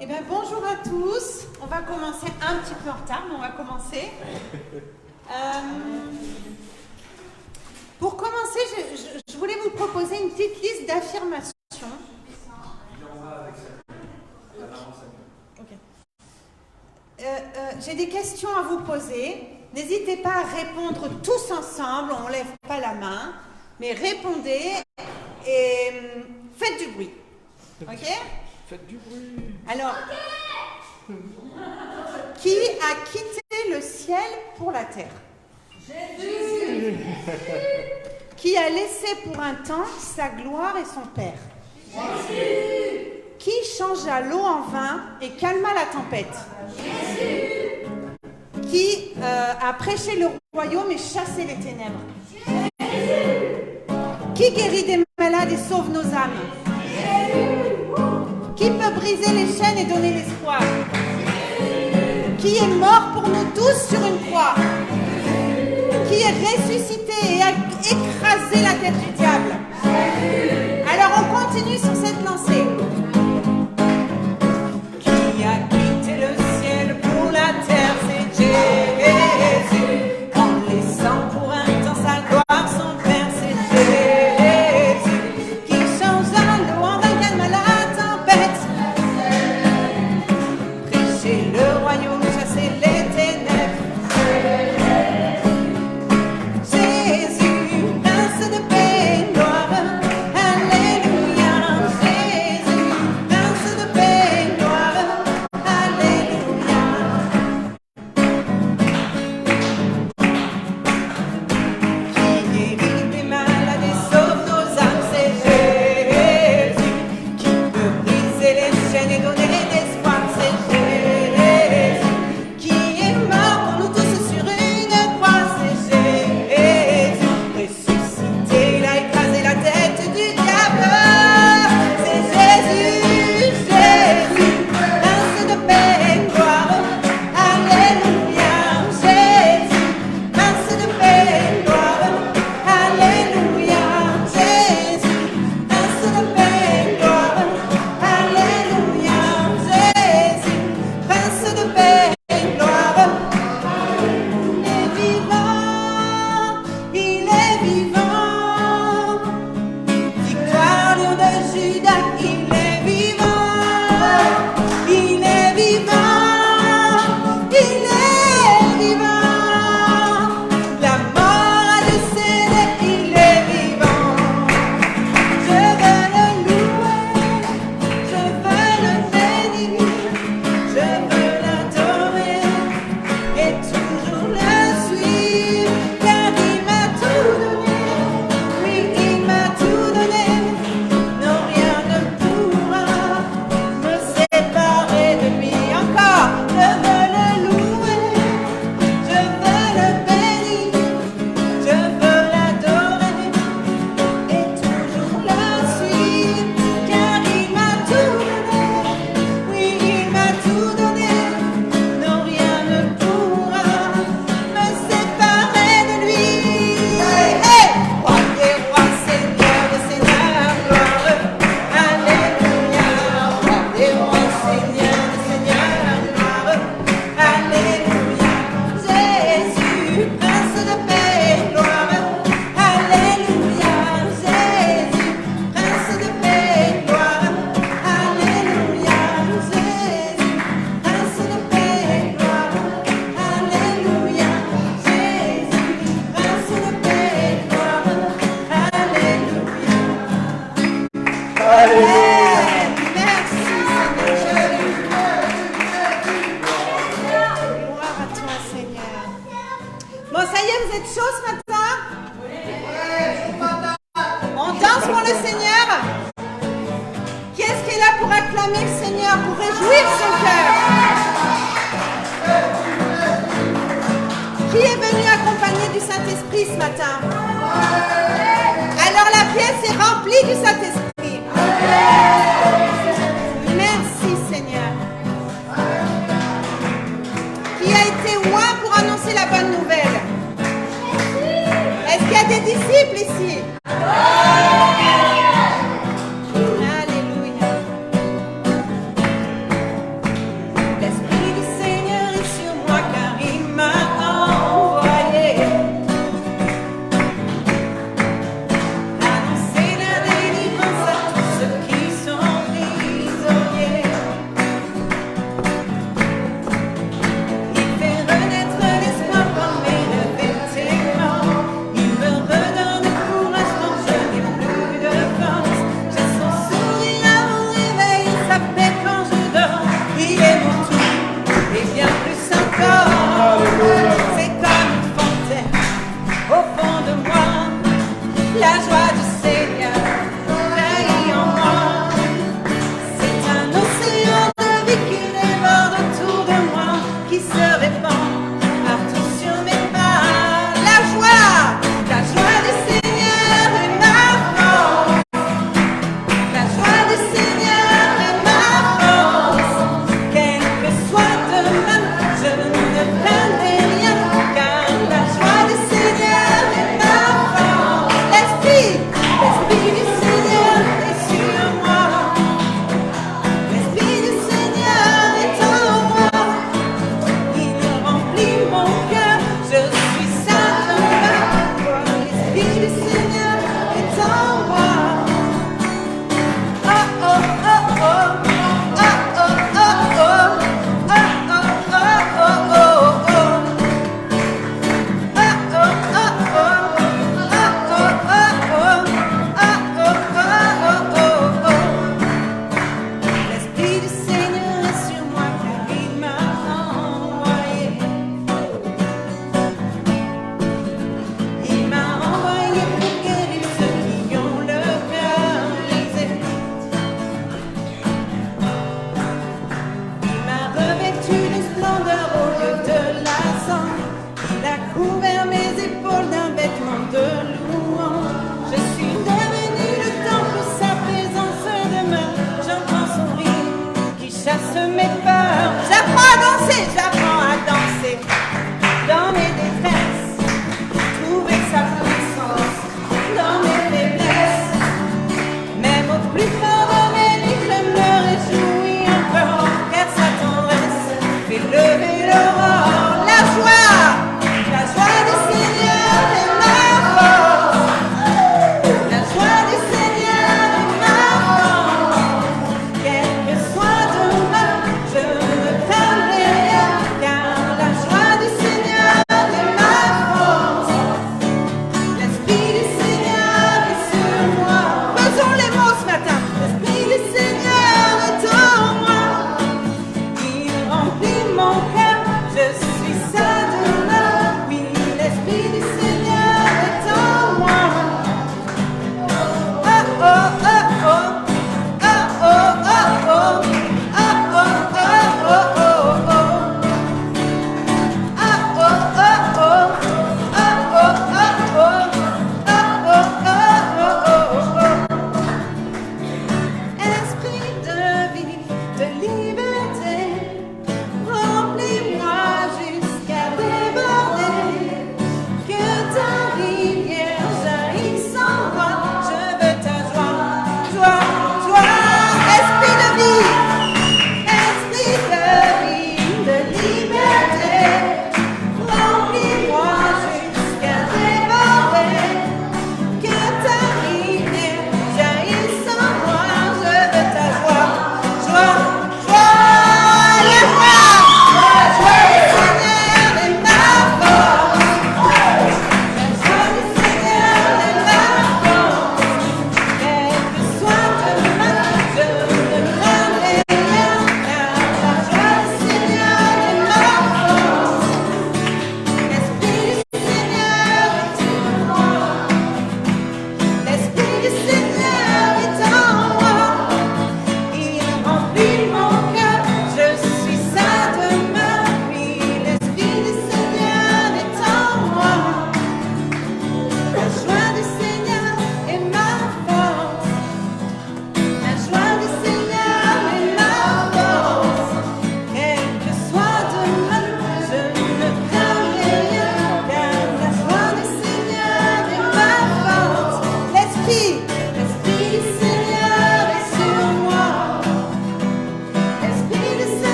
Eh bien, bonjour à tous. On va commencer un petit peu en retard, mais on va commencer. Pour commencer, je voulais vous proposer une petite liste d'affirmations. Okay. J'ai des questions à vous poser. N'hésitez pas à répondre tous ensemble. On ne lève pas la main, mais répondez et faites du bruit. Ok? Faites du bruit. Alors, qui a quitté le ciel pour la terre? Jésus. Qui a laissé pour un temps sa gloire et son Père? Jésus. Qui changea l'eau en vin et calma la tempête? Jésus. Qui a prêché le royaume et chassé les ténèbres? Jésus. Qui guérit des malades et sauve nos âmes? Jésus. Qui peut briser les chaînes et donner l'espoir? Qui est mort pour nous tous sur une croix? Qui est ressuscité et a écrasé la tête du diable? Alors on continue sur cette lancée. Qui a quitté le ciel pour la terre? C'est Jésus. En laissant pour un temps sa gloire, son Père, c'est Jésus. Qui change l'eau en vin, calme la tempête. Prêcher le royaume, chasser les ténèbres. Jésus, prince de paix et gloire. Alléluia. Jésus, prince de paix et gloire. Alléluia. Qui guérit des malades et sauve nos âmes, c'est Jésus. Qui peut briser les chaînes et donner l'espoir, c'est Jésus. Qui est mort pour nous tous sur une croix, c'est Jésus. Ressuscité, il a écrasé la tête du diable. C'est Jésus, Jésus, prince de paix et gloire. Alléluia. Jésus, prince de paix et gloire. Alléluia. Jésus, prince de paix et gloire. Alléluia. Jésus, prince de paix et gloire. Il est vivant, victoire lion de Judas, il est vivant, il est vivant, il est vivant, la mort a décédé, il est vivant, je veux le louer, je veux le bénir, je veux l'adorer et toujours le suivre, car il m'a tout donné, oui il m'a tout donné, non rien ne pourra me séparer de lui. Encore, je veux le louer, je veux le bénir, je veux l'adorer et toujours le suivre, car il m'a tout donné, oui il m'a tout donné, non rien ne pourra me séparer de lui. Hey! Roi des rois, Seigneur des seigneurs, gloire. Alléluia. Roi des rois, Seigneur des seigneurs, gloire. Alléluia. Jésus, prince de paix et gloire. Alléluia. Jésus, prince de paix et gloire. Alléluia. Jésus, prince de paix et gloire. Alléluia. Jésus, prince de paix et gloire. Alléluia. Merci Seigneur. Gloire à toi Seigneur. Bon, ça y est, vous êtes chauds ce matin? On danse pour le Seigneur? Qui est-ce qui est là pour acclamer le Seigneur, pour réjouir son cœur? Qui est venu accompagné du Saint-Esprit ce matin? Alors la pièce est remplie du Saint-Esprit. Merci Seigneur. Qui a été loin pour annoncer la bonne nouvelle? Est-ce qu'il y a des disciples ici? Alléluia.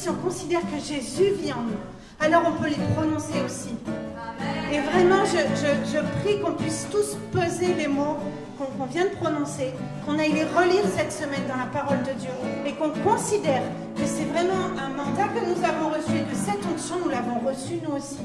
si on considère que Jésus vit en nous, alors on peut les prononcer aussi. Et vraiment, je prie qu'on puisse tous peser les mots qu'on vient de prononcer, qu'on aille les relire cette semaine dans la parole de Dieu et qu'on considère que c'est vraiment un mandat que nous avons reçu et que cette onction, nous l'avons reçue nous aussi.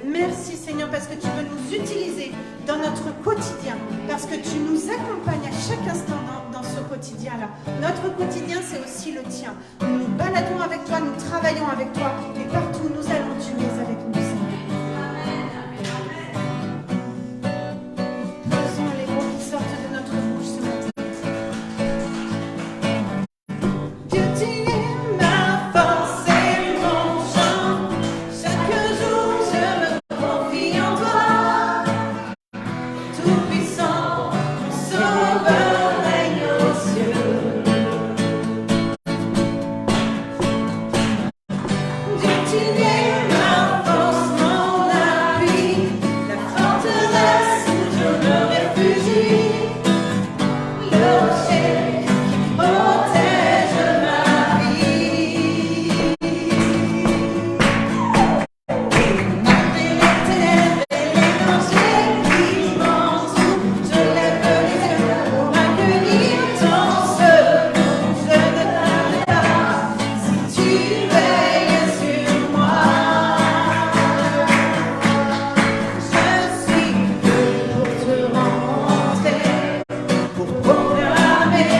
Merci Seigneur parce que tu veux nous utiliser dans notre quotidien, parce que tu nous accompagnes à chaque instant dans ce quotidien-là. Notre quotidien, c'est aussi le tien. Nous nous baladons avec toi, nous travaillons avec toi et partout où nous allons, tu es avec nous Seigneur. Faisons les mots qui sortent de notre bouche ce matin. Dieu, tu es ma force et mon chant. Chaque jour, je me confie en toi. Tout-puissant, mon sauveur règne aux cieux. Dieu, tu es ma force, mon appui, la forteresse où je me réfugie, le rocher qui protège ma vie. Malgré les ténèbres et les dangers qui m'entourent, je lève les yeux pour accueillir ton secours. Je ne crains pas si tu veilles sur moi. Je suis venu pour te rencontrer, pour proclamer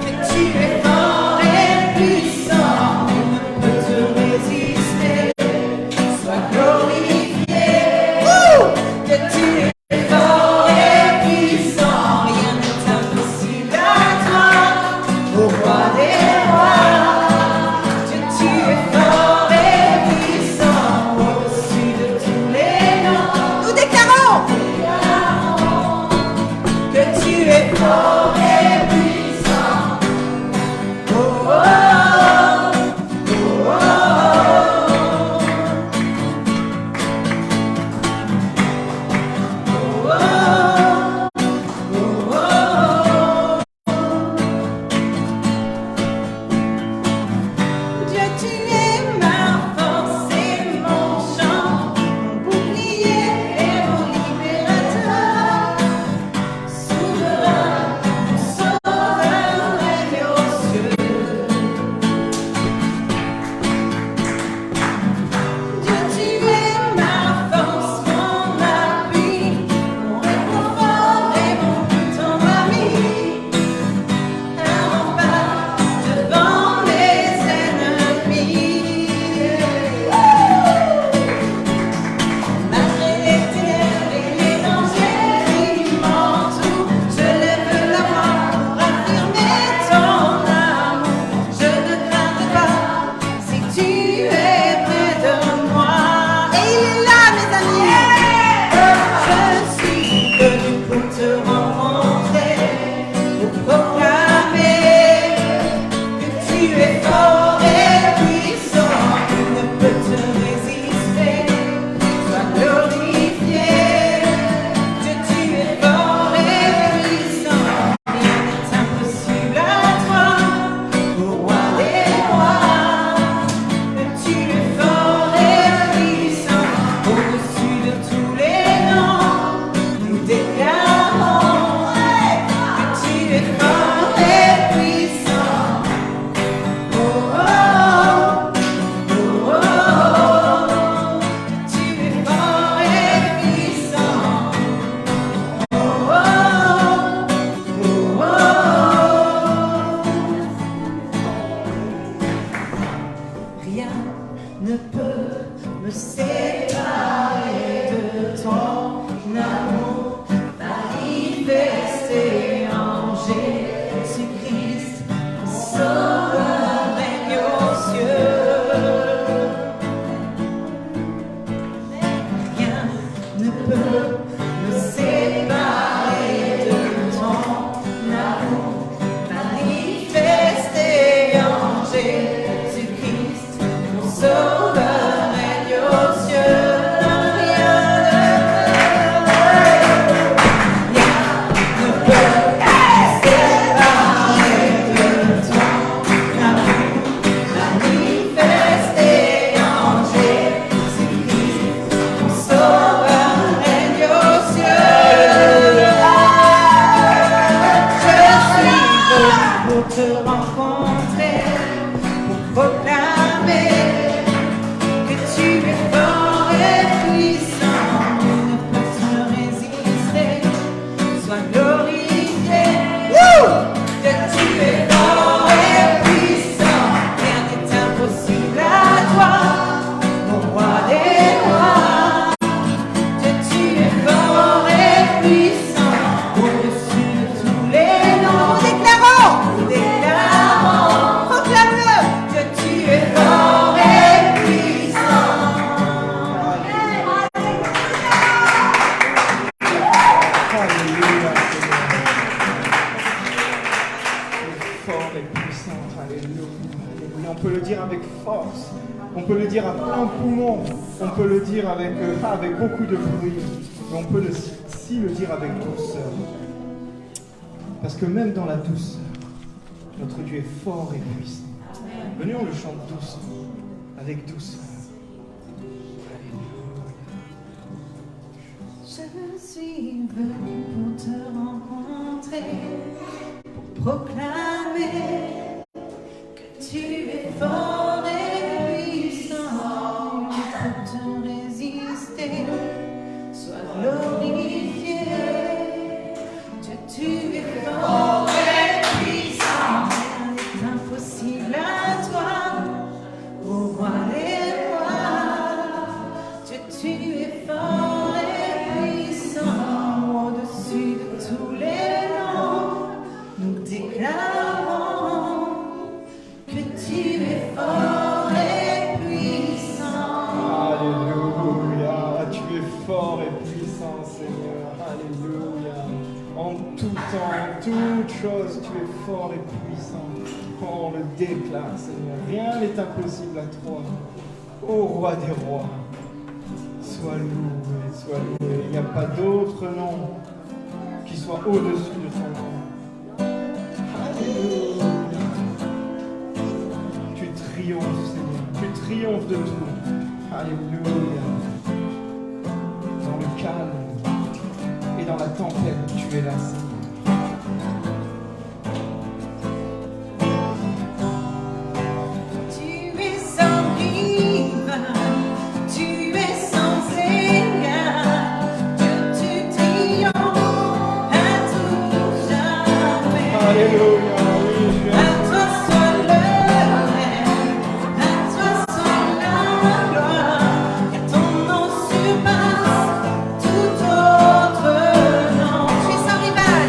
que tu es fort et puissant. On ne peut te résister. Sois glorifié. Que tu es fort et puissant. Rien n'est impossible à toi, au roi des rois. Dieu, tu es fort et puissant, au-dessus de tous les noms. Nous déclarons que tu es fort et puissant. Oh, oh, oh, oh, Dieu, tu es ma force et mon chant, mon bouclier et mon libérateur. Souverain, mon sauveur règne aux cieux. Dieu, tu es ma force, mon appui, mon réconfort et mon ami. Un rempart devant mes ennemis. Malgré les ténèbres et les dangers qui m'entourent, je lève la voix pour affirmer ton amour. Je ne crains pas si tu es près de moi. Et il est là, mes amis. Je suis venu pour te rencontrer, pour proclamer que tu es fort et puissant. On ne peut te résister. Sois glorifié. Dieu, tu es fort et puissant. Rien n'est impossible à toi, au roi des rois. Tu es fort et puissant, au-dessus de tous les noms. Nous déclarons que tu es fort et puissant. Oh, oh, oh, oh, oh. Tu es fort et puissant. Oh, oh, oh, oh. Rien ne peut me séparer de ton amour manifesté en Jésus-Christ, mon sauveur règne aux cieux. Rien ne peut me séparer de ton amour manifesté en Jésus-Christ, mon sauveur règne aux cieux. Rien ne peut me séparer de ton amour force. On peut le dire à plein poumon. On peut le dire avec beaucoup de bruit. Mais on peut aussi le dire avec douceur. Parce que même dans la douceur, notre Dieu est fort et puissant. Venez, on le chante doucement, avec douceur. Je suis venu pour te rencontrer, pour proclamer que tu es fort et puissant. Pour te résister, sois glorifié. Dieu, tu es fort et puissant. Rien n'est impossible à toi, ô roi des rois. Dieu, tu es fort et puissant. Au-dessus de tous les noms, nous déclarons que tu es fort et puissant. Alléluia, tu es fort et puissant, Seigneur. Alléluia. En tout temps, en toute chose, tu es fort et puissant. Oh, on le déclare, Seigneur. Rien n'est impossible à toi. Ô roi des rois, sois loué, sois loué. Il n'y a pas d'autre nom qui soit au-dessus de ton nom. Alléluia. Tu triomphes, Seigneur. Tu triomphes de tout. Alléluia. Dans le calme et dans la tempête, tu es là, Seigneur. Tu es sans rival, tu es sans égard. Dieu, tu triomphes à tout jamais. Alléluia, oui, je À toi soit le règne, à toi soit la gloire, car ton nom surpasse tout autre nom. Tu es sans rival.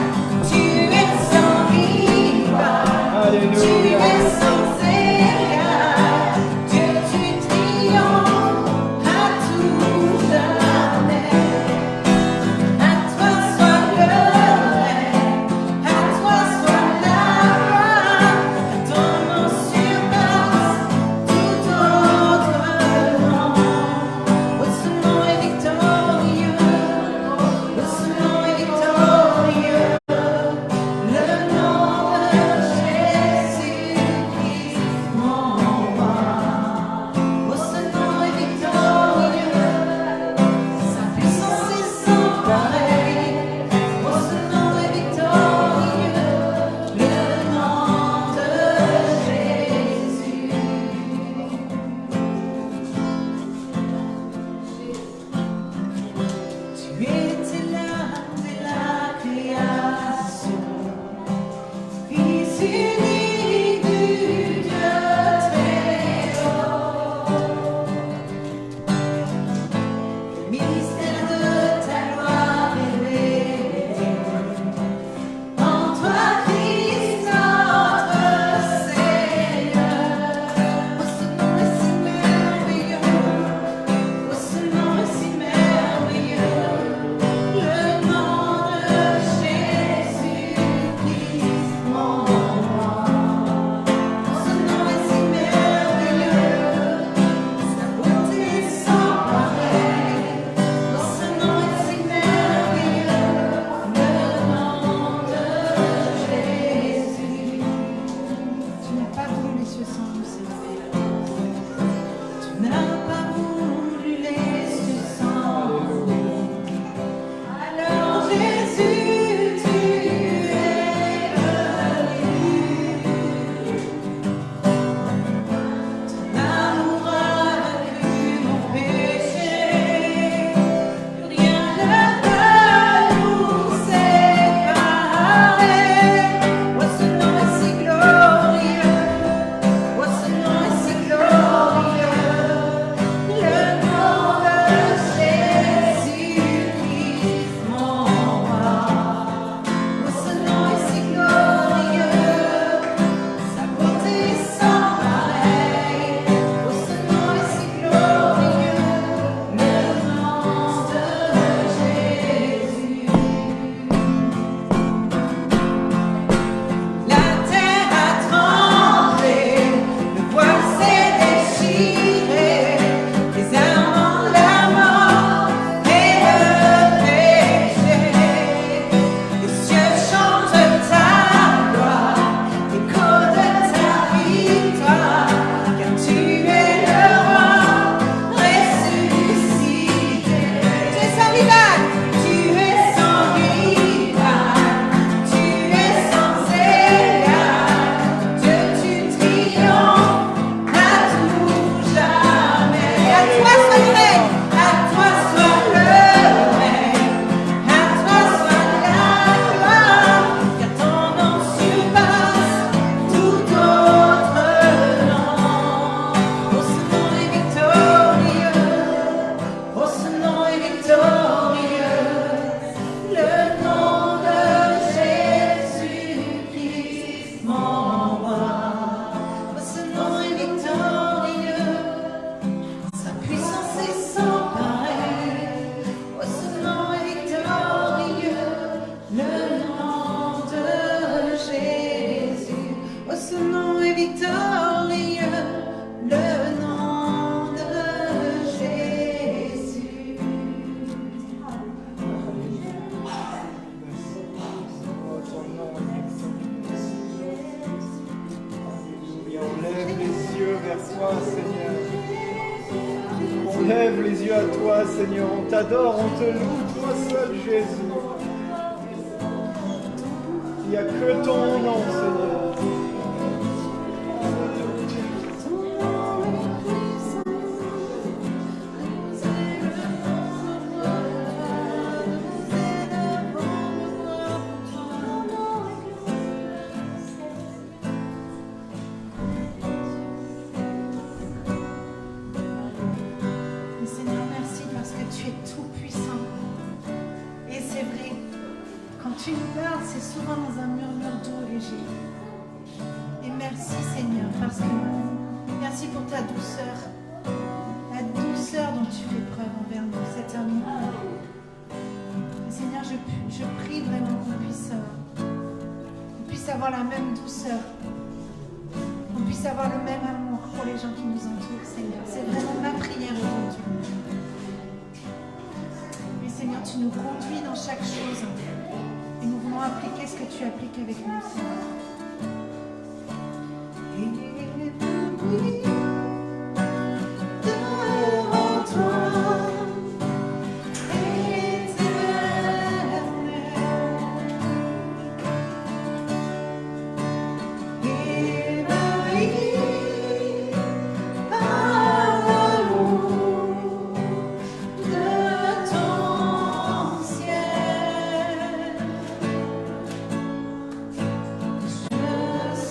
lève les yeux à toi, Seigneur. On t'adore, on te loue, toi seul, Jésus. Il n'y a que ton nom, Seigneur. Seigneur, merci parce que tu es tout puissant. Et c'est vrai, quand tu nous parles, c'est souvent dans un murmure doux et léger. Et merci Seigneur, parce que merci pour ta douceur. La douceur dont tu fais preuve envers nous, cet amour. Et Seigneur, je prie vraiment qu'on puisse avoir la même douceur. Qu'on puisse avoir le même amour pour les gens qui nous entourent, Seigneur. C'est vraiment ma prière aujourd'hui. Et Seigneur, tu nous conduis dans chaque chose. Et nous voulons appliquer ce que tu appliques avec nous, Seigneur. Devant toi, je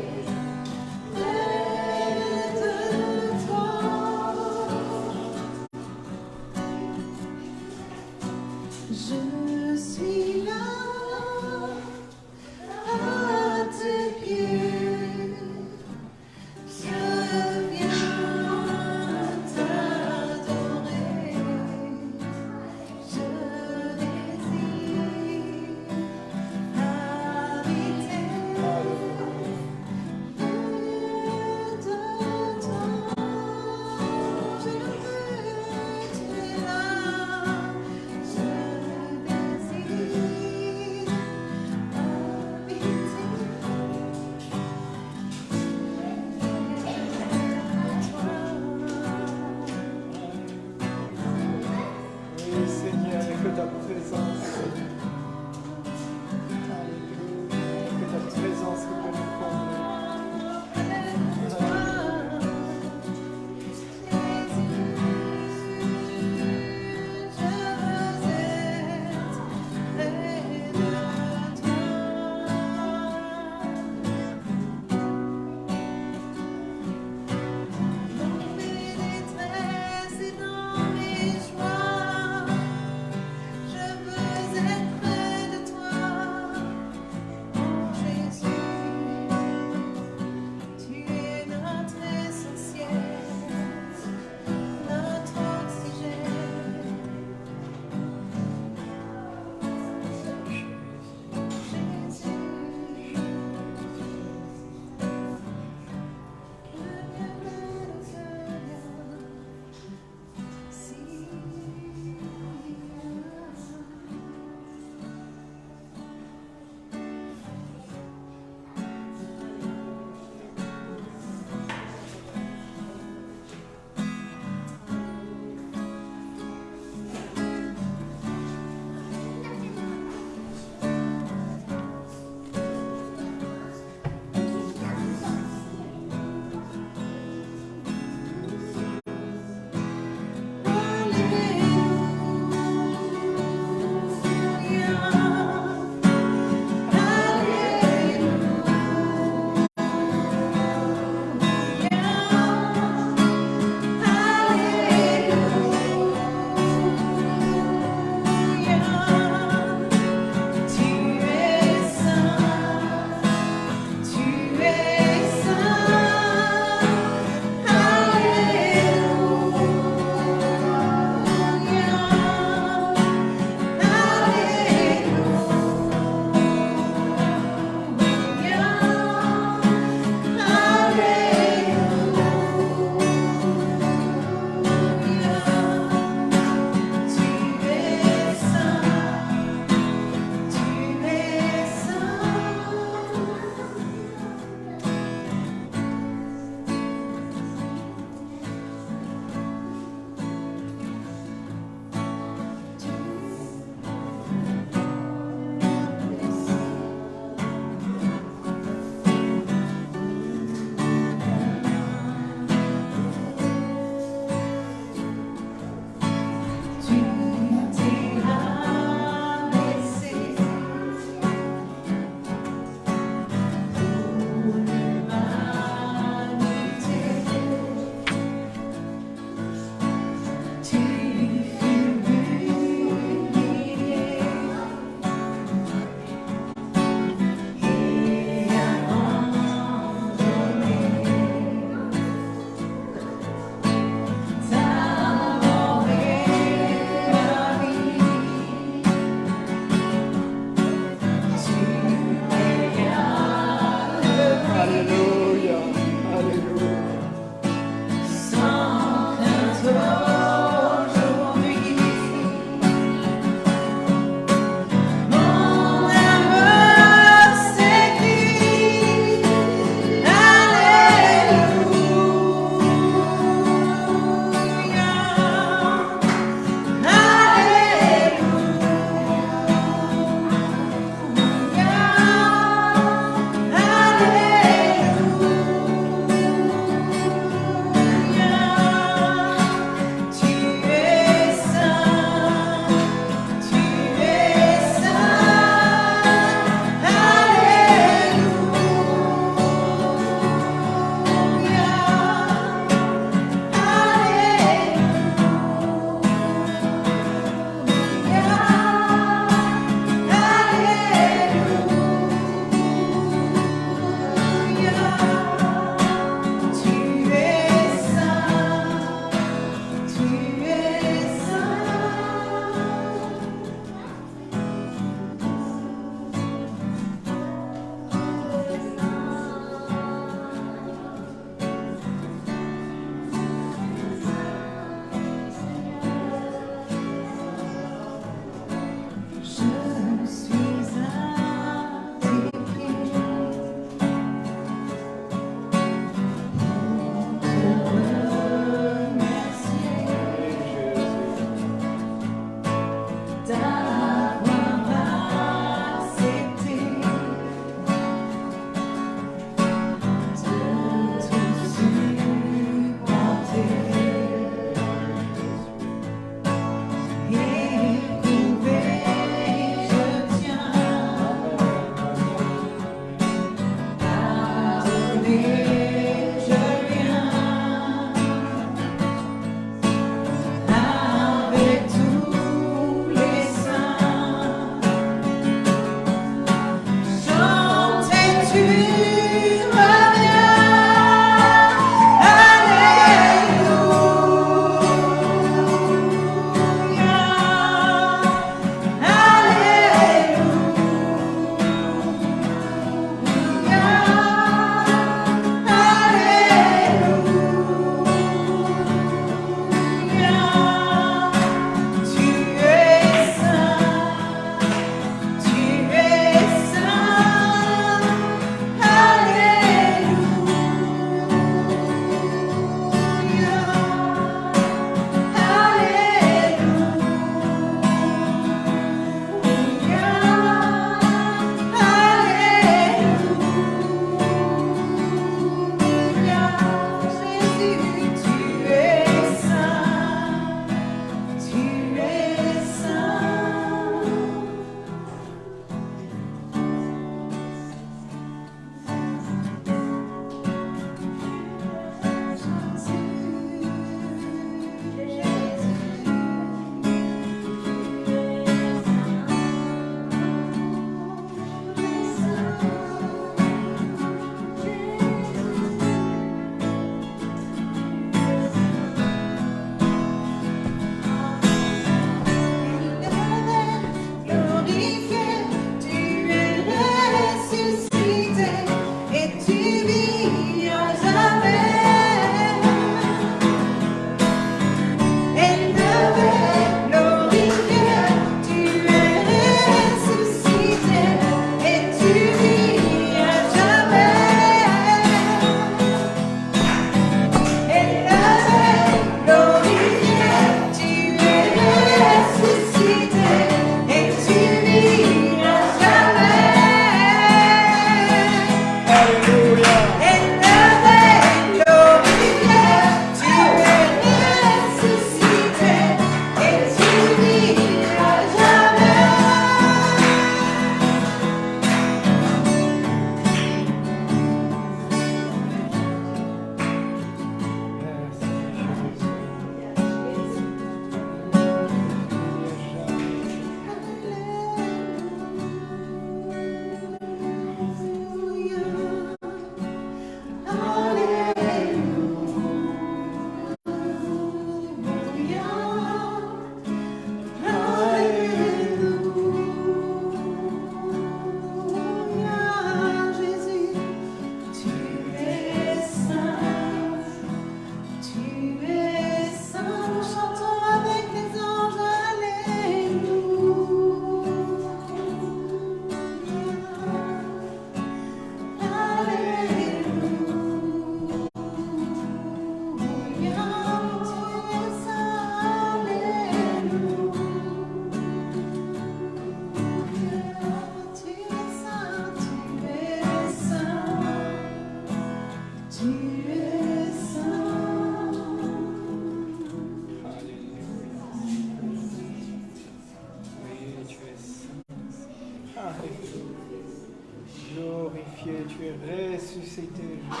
tu es ressuscité, Jésus.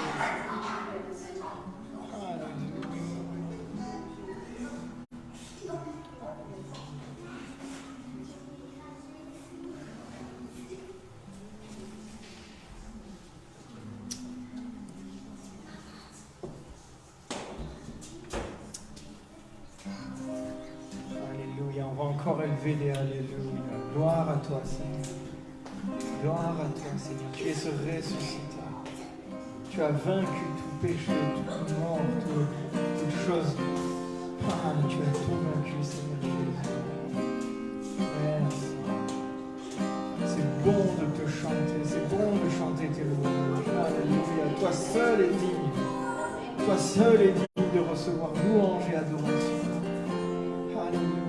Alléluia. Alléluia, on va encore élever les Alléluia. Gloire à toi, Seigneur. Gloire à toi, Seigneur. Tu es ce ressuscitant. Tu as vaincu tout péché, toute mort, toute chose. Ah, tu as tout vaincu, Seigneur Jésus. Merci. C'est bon de te chanter, c'est bon de chanter tes louanges. Alléluia. Toi seul est digne. Toi seul est digne de recevoir louange et adoration. Alléluia.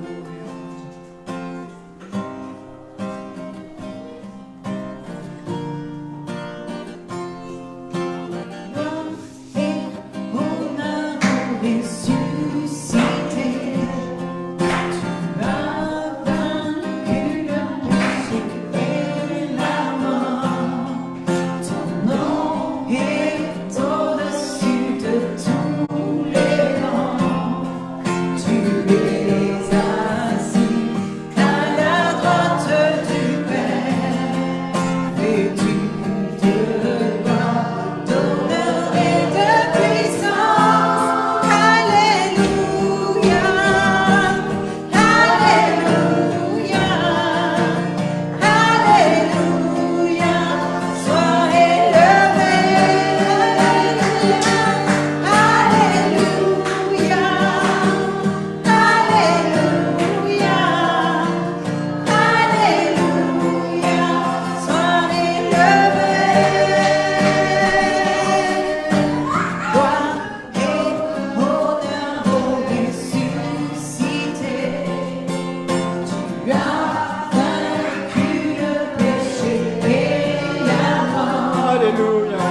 Alléluia,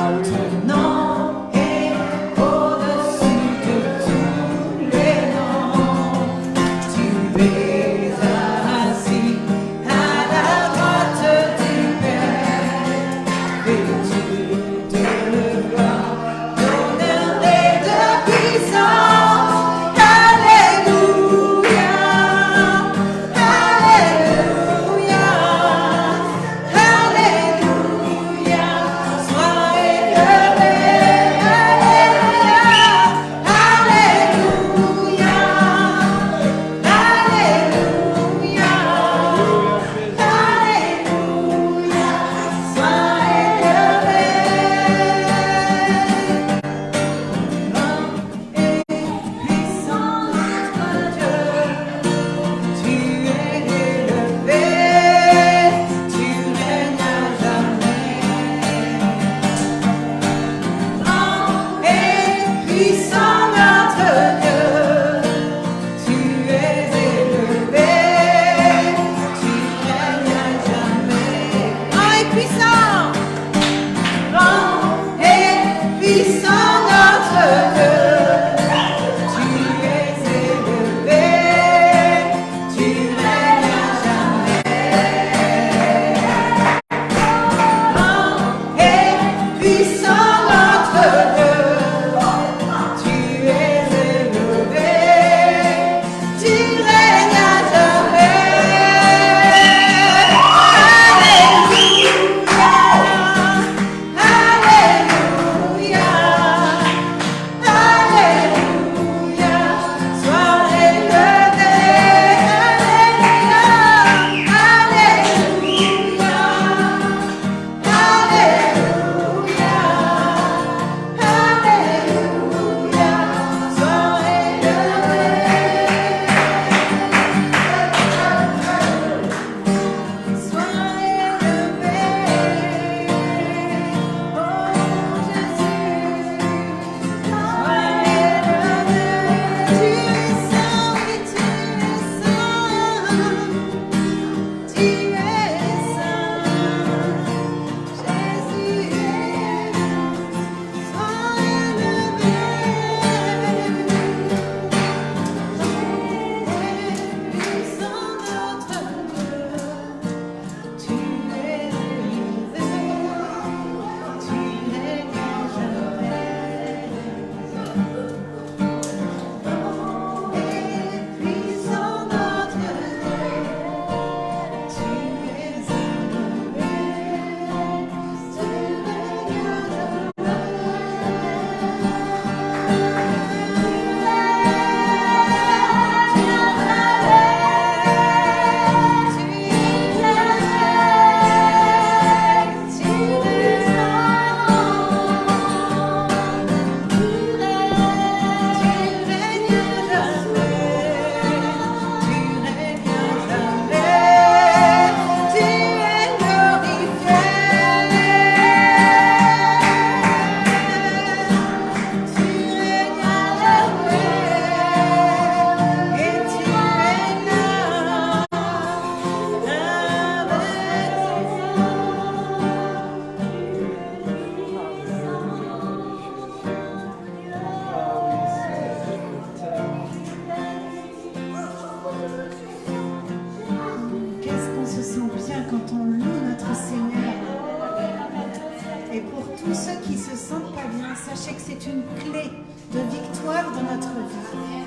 ceux qui se sentent pas bien, sachez que c'est une clé de victoire dans notre vie.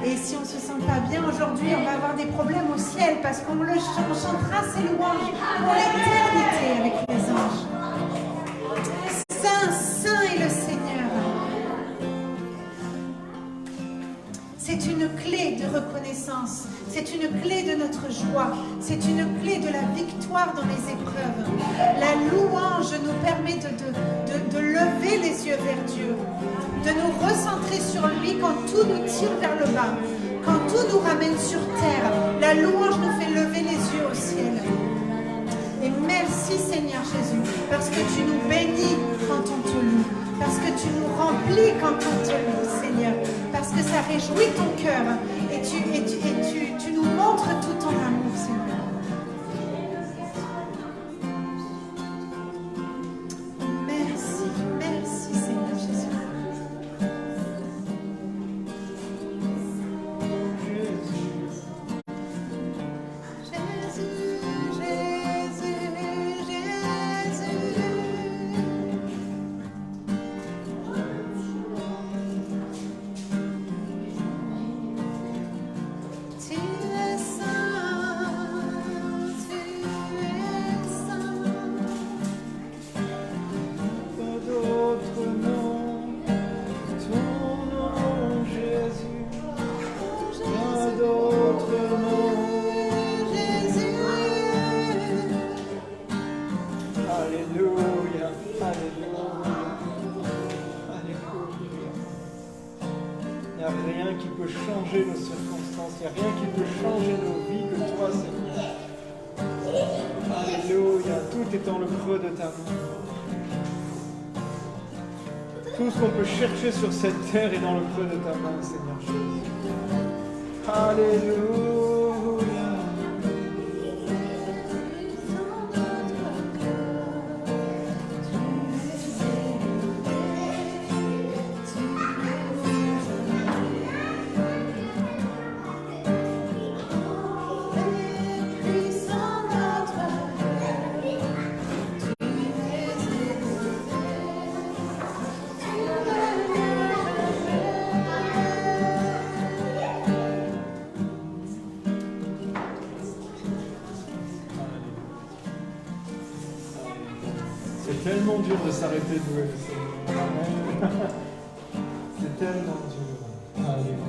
Et si on ne se sent pas bien aujourd'hui, on va avoir des problèmes au ciel parce qu'on chantera ses louanges pour l'éternité avec les anges. Saint, Saint est le Seigneur. C'est une clé de reconnaissance, c'est une clé de notre joie, c'est une clé de la victoire dans les épreuves. La louange nous permet de lever les yeux vers Dieu, de nous recentrer sur lui quand tout nous tire vers le bas, quand tout nous ramène sur terre. La louange nous fait lever les yeux au ciel. Et merci Seigneur Jésus, parce que tu nous bénis quand on te loue, parce que tu nous remplis quand on te loue, Seigneur, parce que ça réjouit ton cœur et tu nous montres tout ton amour, Seigneur. Merci, merci Seigneur Jésus. Changer nos circonstances, il n'y a rien qui peut changer nos vies que toi, Seigneur. Alléluia, tout est dans le creux de ta main. Tout ce qu'on peut chercher sur cette terre est dans le creux de ta main, Seigneur Jésus. Alléluia. C'est tellement dur de s'arrêter de louer le Seigneur. Amen. C'est tellement dur. Alléluia.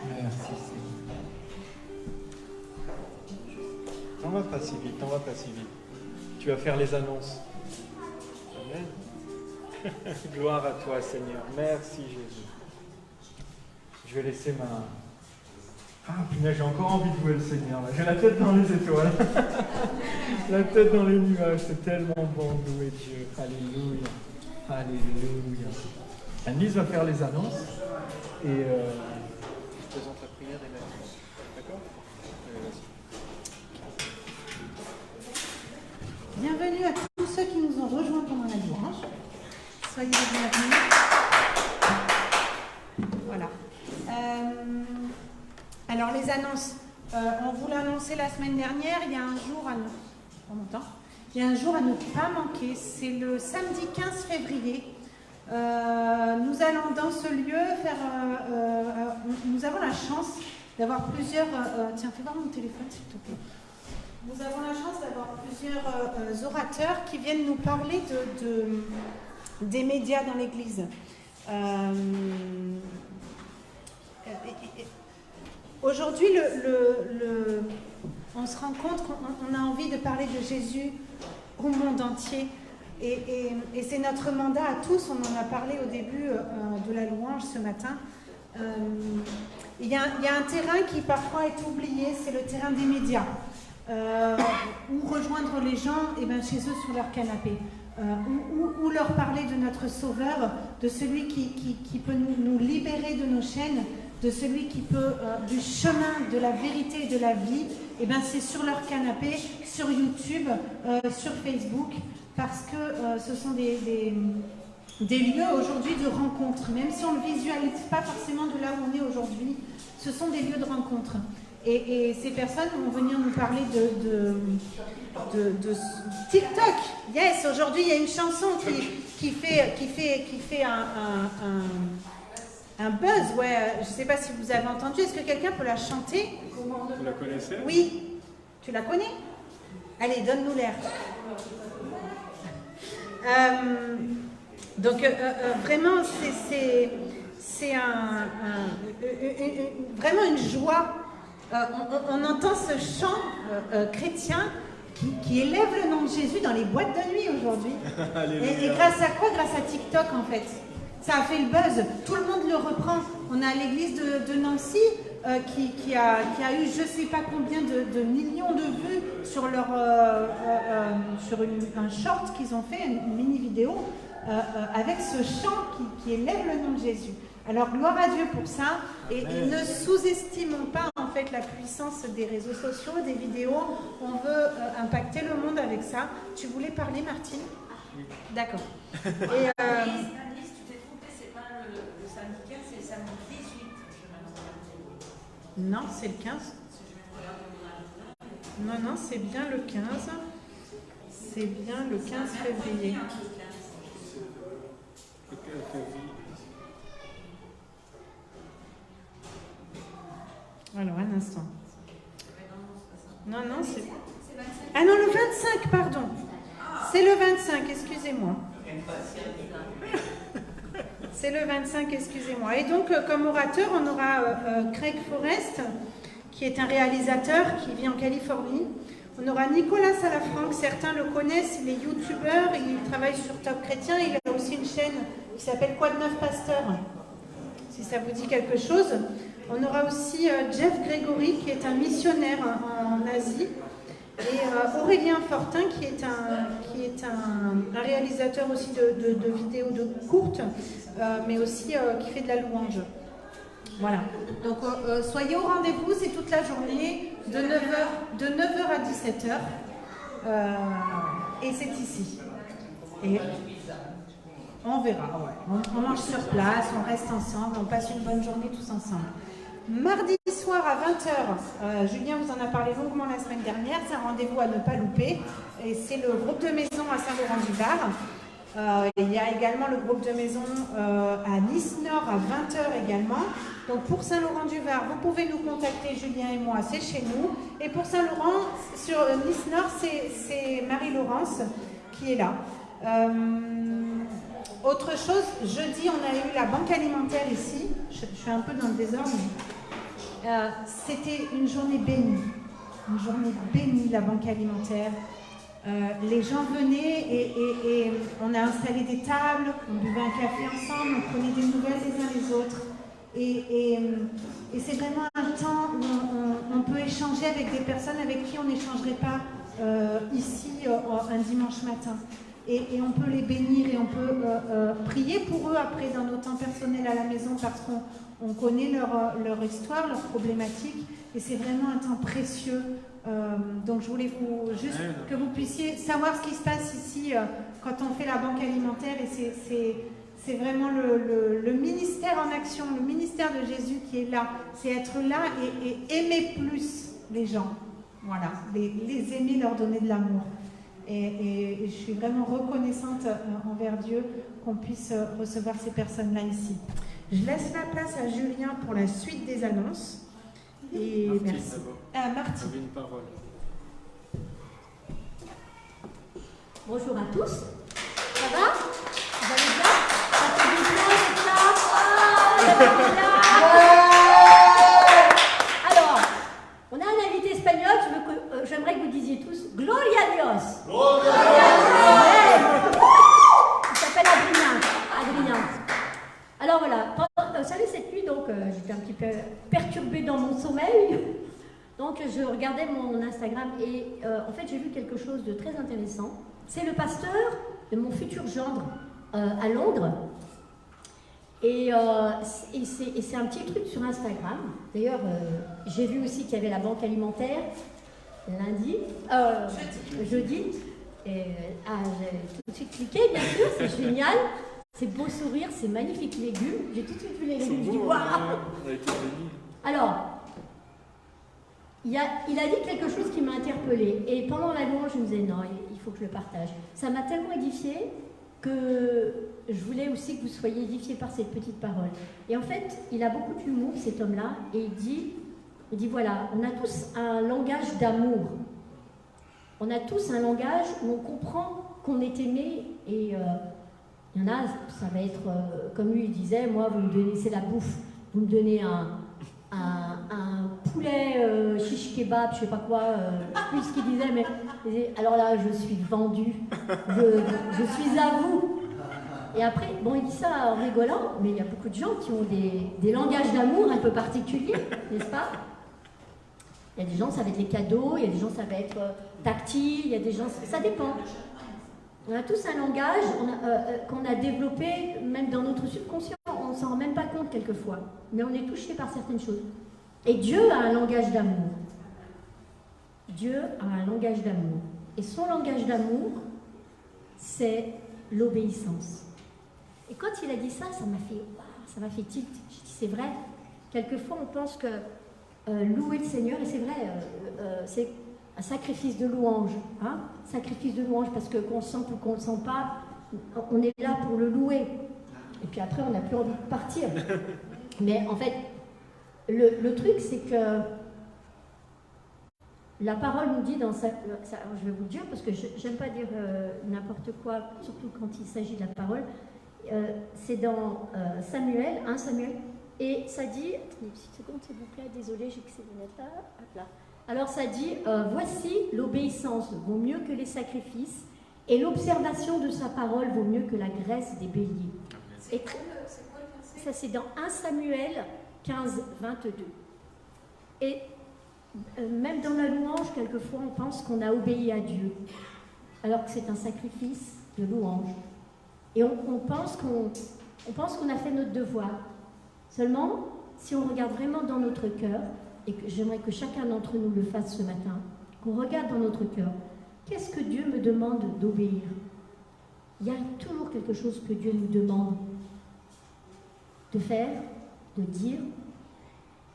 Merci Seigneur. T'en vas pas si vite, t'en vas pas si vite. Tu vas faire les annonces. Amen. Gloire à toi Seigneur. Merci Jésus. Je vais laisser ma... Ah punaise, j'ai encore envie de louer le Seigneur. Là. J'ai la tête dans les étoiles. La tête dans les nuages. C'est tellement bon de louer Dieu. Alléluia. Alléluia. Anne-Lise va faire les annonces. Et je présente la prière et la... D'accord ? Allez, vas-y. Bienvenue à tous ceux qui nous ont rejoints pendant la louange. Soyez les bienvenus. Voilà. Alors les annonces, on vous l'a annoncé la semaine dernière, il y a un jour à ne... Il y a un jour à ne pas manquer, c'est le samedi 15 février. Nous allons dans ce lieu faire... nous avons la chance d'avoir plusieurs... tiens, fais voir mon téléphone s'il te plaît. Nous avons la chance d'avoir plusieurs orateurs qui viennent nous parler des médias dans l'Église. Aujourd'hui, on se rend compte qu'on a envie de parler de Jésus au monde entier. Et c'est notre mandat à tous, on en a parlé au début de la louange ce matin. Il y a un terrain qui parfois est oublié, c'est le terrain des médias. Ou rejoindre les gens chez eux sur leur canapé. Ou leur parler de notre Sauveur, de celui qui peut nous libérer de nos chaînes, de celui qui peut, du chemin, de la vérité et de la vie, c'est sur leur canapé, sur YouTube, sur Facebook, parce que ce sont des des lieux aujourd'hui de rencontre, même si on ne le visualise pas forcément de là où on est aujourd'hui, ce sont des lieux de rencontre. Et ces personnes vont venir nous parler de TikTok. Yes, aujourd'hui il y a une chanson qui fait un buzz. Ouais, je ne sais pas si vous avez entendu. Est-ce que quelqu'un peut la chanter? Vous la connaissez? Oui. Tu la connais? Allez, donne-nous l'air. Donc vraiment, c'est vraiment une joie. On entend ce chant chrétien qui élève le nom de Jésus dans les boîtes de nuit aujourd'hui. Et grâce à quoi? Grâce à TikTok en fait. Ça a fait le buzz. Tout le monde le reprend. On a l'église de Nancy qui a eu je ne sais pas combien de millions de vues sur leur sur un short qu'ils ont fait, une mini vidéo avec ce chant qui élève le nom de Jésus. Alors gloire à Dieu pour ça et ne sous-estimons pas en fait la puissance des réseaux sociaux, des vidéos. On veut impacter le monde avec ça. Tu voulais parler, Martine? D'accord. Et Alice, tu t'es trompée, c'est pas le samedi 15, c'est le samedi 18. non, c'est le 15. Non, c'est bien le 15. C'est bien le 15 février. Alors, un instant. Non, c'est... Ah non, le 25, pardon. C'est le 25, excusez-moi. C'est le 25, excusez-moi. Et donc, comme orateur, on aura Craig Forrest, qui est un réalisateur qui vit en Californie. On aura Nicolas Salafranc, certains le connaissent, il est youtubeur, il travaille sur Top Chrétien, il a aussi une chaîne qui s'appelle Quoi de neuf Pasteur, si ça vous dit quelque chose. On aura aussi Jeff Gregory, qui est un missionnaire en Asie, et Aurélien Fortin, qui est un réalisateur aussi de vidéos de courtes, mais aussi qui fait de la louange. Voilà. Donc soyez au rendez-vous, c'est toute la journée, de 9h à 17h. Et c'est ici. Et on verra. Ouais. On mange sur place, on reste ensemble, on passe une bonne journée tous ensemble. Mardi soir à 20h, Julien vous en a parlé longuement la semaine dernière, c'est un rendez-vous à ne pas louper. Et c'est le groupe de maison à Saint-Laurent-du-Var. Il y a également le groupe de maison à Nice-Nord à 20h également. Donc pour Saint-Laurent-du-Var, vous pouvez nous contacter, Julien et moi, c'est chez nous. Et pour Saint-Laurent, sur Nice-Nord, c'est Marie-Laurence qui est là. Autre chose, jeudi, on a eu la banque alimentaire ici. Je suis un peu dans le désordre. C'était une journée bénie. Une journée bénie, la banque alimentaire. Les gens venaient et on a installé des tables, on buvait un café ensemble, on prenait des nouvelles les uns les autres. Et c'est vraiment un temps où on peut échanger avec des personnes avec qui on n'échangerait pas ici un dimanche matin. Et on peut les bénir et on peut prier pour eux après dans nos temps personnels à la maison parce qu'on connaît leur histoire, leurs problématiques. Et c'est vraiment un temps précieux. Donc je voulais juste que vous puissiez savoir ce qui se passe ici quand on fait la banque alimentaire. Et c'est vraiment le ministère en action, le ministère de Jésus qui est là. C'est être là et aimer plus les gens. Voilà, les aimer, leur donner de l'amour. Et je suis vraiment reconnaissante envers Dieu qu'on puisse recevoir ces personnes-là ici. Je laisse la place à Julien pour la suite des annonces. Et Martine, merci. Martine. Une parole. Bonjour à tous. Ça va? Vous allez bien? Ça fait du bien d'être là. Alors, on a un invité espagnol. J'aimerais que vous disiez tous Gloria a Dios. Gloria a Dios. Il s'appelle Adrien. Alors voilà. Vous savez, cette nuit, donc, j'étais un petit peu perturbée dans mon sommeil. Donc, je regardais mon Instagram et en fait, j'ai vu quelque chose de très intéressant. C'est le pasteur de mon futur gendre à Londres. Et c'est un petit truc sur Instagram. D'ailleurs, j'ai vu aussi qu'il y avait la banque alimentaire jeudi. Et j'ai tout de suite cliqué, bien sûr, c'est génial. ces beaux sourires, ces magnifiques légumes. J'ai tout de suite vu les légumes. Je dis, beau, waouh. on a été bénis. Alors, il a dit quelque chose qui m'a interpellée. Et pendant la louange, je me disais, non, il faut que je le partage. Ça m'a tellement édifiée que je voulais aussi que vous soyez édifiés par cette petite parole. Et en fait, il a beaucoup d'humour, cet homme-là, et il dit, voilà, on a tous un langage d'amour. On a tous un langage où on comprend qu'on est aimé, et il y en a, ça va être, comme lui il disait, moi, vous me donnez, c'est la bouffe, vous me donnez un poulet shish kebab, je sais pas quoi, je sais plus ce qu'il disait, mais alors là, je suis vendue, je suis à vous. Et après, bon, il dit ça en rigolant, mais il y a beaucoup de gens qui ont des langages d'amour un peu particuliers, n'est-ce pas? Il y a des gens, ça va être les cadeaux, il y a des gens, ça va être tactile, il y a des gens, ça dépend. On a tous un langage qu'on a développé, même dans notre subconscient, on ne s'en rend même pas compte quelquefois, mais on est touché par certaines choses. Et Dieu a un langage d'amour. Dieu a un langage d'amour. Et son langage d'amour, c'est l'obéissance. Et quand il a dit ça, ça m'a fait tilt. J'ai dit, c'est vrai. Quelquefois, on pense que louer le Seigneur, et c'est vrai, c'est un sacrifice de louange. Hein? Sacrifice de louange, parce que qu'on le sente ou qu'on ne le sent pas, on est là pour le louer. Et puis après, on n'a plus envie de partir. Mais en fait, le truc, c'est que la parole nous dit dans je vais vous le dire, parce que j'aime pas dire n'importe quoi, surtout quand il s'agit de la parole. C'est dans Samuel, 1 Samuel, et ça dit, attendez une petite seconde s'il vous plaît, désolé, j'ai que ces lunettes-là, hop là. Alors ça dit, voici l'obéissance vaut mieux que les sacrifices, et l'observation de sa parole vaut mieux que la graisse des béliers. Et ça c'est dans 1 Samuel 15, 22. Et même dans la louange, quelquefois on pense qu'on a obéi à Dieu, alors que c'est un sacrifice de louange. Et on pense qu'on a fait notre devoir. Seulement, si on regarde vraiment dans notre cœur, et que j'aimerais que chacun d'entre nous le fasse ce matin, qu'on regarde dans notre cœur, qu'est-ce que Dieu me demande d'obéir? Il y a toujours quelque chose que Dieu nous demande de faire, de dire.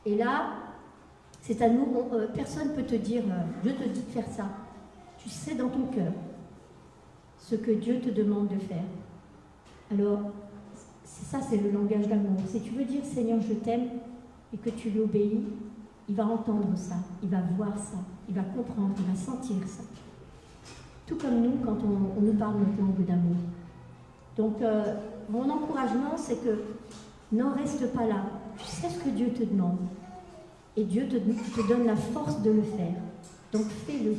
Et là, c'est à nous, personne ne peut te dire, Dieu te dit de faire ça. Tu sais dans ton cœur ce que Dieu te demande de faire. Alors, c'est le langage d'amour. Si tu veux dire, Seigneur, je t'aime, et que tu lui obéis, il va entendre ça, il va voir ça, il va comprendre, il va sentir ça. Tout comme nous, quand on nous parle notre langue d'amour. Donc, mon encouragement, c'est que n'en reste pas là. Tu sais ce que Dieu te demande. Et Dieu te donne la force de le faire. Donc, fais-le.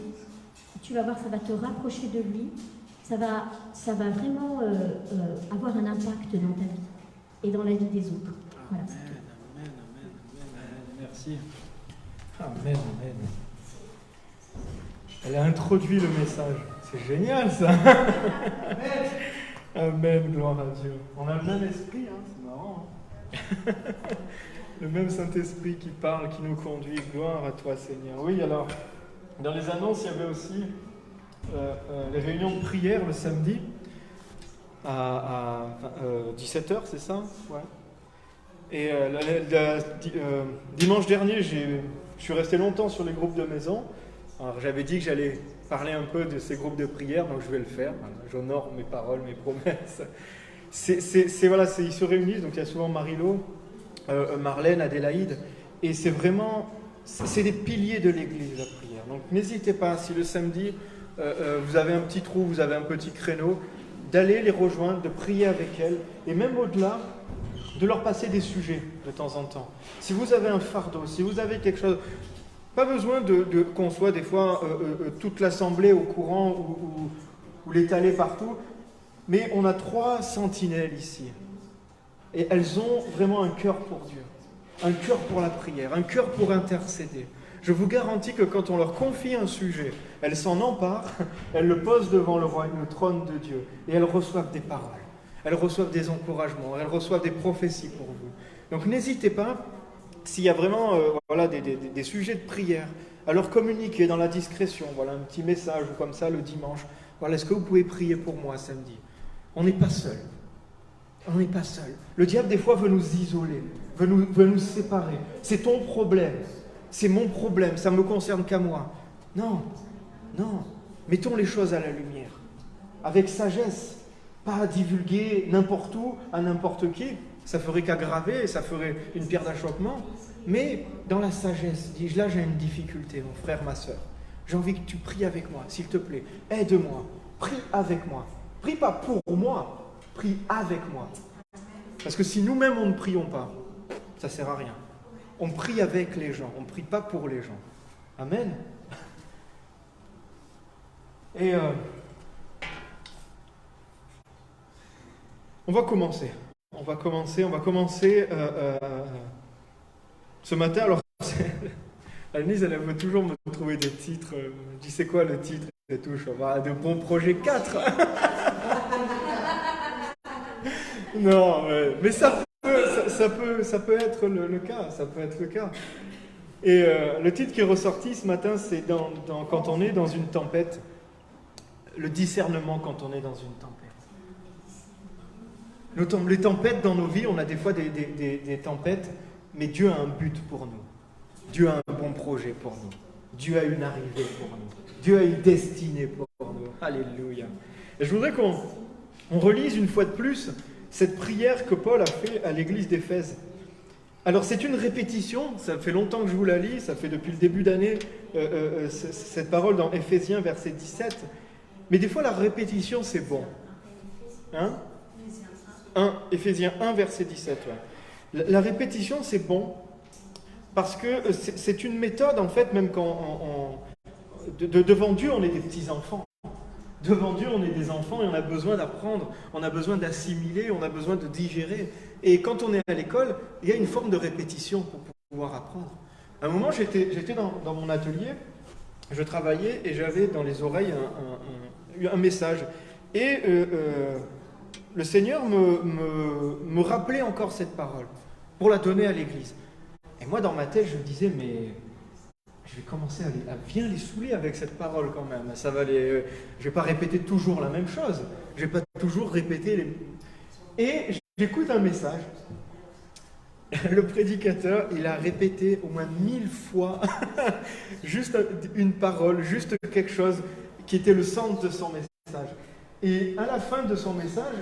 Tu vas voir, ça va te rapprocher de lui. Ça va vraiment avoir un impact dans ta vie et dans la vie des autres. Voilà, c'est tout. Amen, amen, amen. Merci. Amen, amen. Elle a introduit le message. C'est génial ça. Amen, gloire à Dieu. On a le même esprit, hein, c'est marrant. Hein. Le même Saint-Esprit qui parle, qui nous conduit. Gloire à toi, Seigneur. Oui, alors, dans les annonces, il y avait aussi les réunions de prière le samedi à 17h, c'est ça? Ouais. Et dimanche dernier, je suis resté longtemps sur les groupes de maison. Alors, j'avais dit que j'allais parler un peu de ces groupes de prière, donc je vais le faire. J'honore mes paroles, mes promesses. Ils se réunissent, donc il y a souvent Marie-Lo, Marlène, Adélaïde, et c'est des piliers de l'Église, la prière. Donc n'hésitez pas, si le samedi, vous avez un petit trou, vous avez un petit créneau, d'aller les rejoindre, de prier avec elles, et même au-delà, de leur passer des sujets de temps en temps. Si vous avez un fardeau, si vous avez quelque chose, pas besoin qu'on soit des fois toute l'assemblée au courant ou l'étaler partout, mais on a 3 sentinelles ici. Et elles ont vraiment un cœur pour Dieu, un cœur pour la prière, un cœur pour intercéder. Je vous garantis que quand on leur confie un sujet, elles s'en emparent, elles le posent devant le trône de Dieu, et elles reçoivent des paroles, elles reçoivent des encouragements, elles reçoivent des prophéties pour vous. Donc n'hésitez pas, s'il y a vraiment des sujets de prière, à leur communiquer dans la discrétion, voilà un petit message ou comme ça le dimanche. Voilà, est-ce que vous pouvez prier pour moi samedi? On n'est pas seul. On n'est pas seul. Le diable, des fois, veut nous isoler, veut nous séparer. C'est ton problème. C'est mon problème. Ça ne me concerne qu'à moi. Non, non. Mettons les choses à la lumière. Avec sagesse. Pas divulguer n'importe où, à n'importe qui. Ça ferait qu'aggraver, ça ferait une pierre d'achoppement. Mais dans la sagesse, dis-je, là j'ai une difficulté, mon frère, ma soeur. J'ai envie que tu pries avec moi, s'il te plaît. Aide-moi. Prie avec moi. Prie pas pour moi, prie avec moi. Parce que si nous-mêmes on ne prions pas, ça ne sert à rien. On prie avec les gens, on ne prie pas pour les gens. Amen. Et on va commencer. Ce matin. Alors, Annelise, elle veut toujours me trouver des titres. Je dis, c'est quoi le titre et tout. Je vois, de bons projets 4. Non, mais ça peut être le cas. Ça peut être le cas. Et le titre qui est ressorti ce matin, c'est quand on est dans une tempête. Le discernement quand on est dans une tempête. Les tempêtes dans nos vies, on a des fois des tempêtes, mais Dieu a un but pour nous. Dieu a un bon projet pour nous. Dieu a une arrivée pour nous. Dieu a une destinée pour nous. Alléluia. Et je voudrais qu'on relise une fois de plus cette prière que Paul a fait à l'église d'Éphèse. Alors c'est une répétition, ça fait longtemps que je vous la lis, ça fait depuis le début d'année cette parole dans Éphésiens verset 17. Mais des fois la répétition c'est bon. Hein? Éphésiens 1 verset 17. Ouais. La répétition c'est bon parce que c'est une méthode en fait, même quand devant Dieu on est des petits enfants. Devant Dieu on est des enfants et on a besoin d'apprendre, on a besoin d'assimiler, on a besoin de digérer. Et quand on est à l'école, il y a une forme de répétition pour pouvoir apprendre. À un moment j'étais dans mon atelier, je travaillais et j'avais dans les oreilles un message. Et le Seigneur me rappelait encore cette parole pour la donner à l'église. Et moi, dans ma tête, je me disais, mais je vais commencer à bien les saouler avec cette parole quand même. Je ne vais pas répéter toujours la même chose. Je ne vais pas toujours répéter Et j'écoute un message. Le prédicateur, il a répété au moins 1000 fois juste une parole, juste quelque chose qui était le centre de son message. Et à la fin de son message,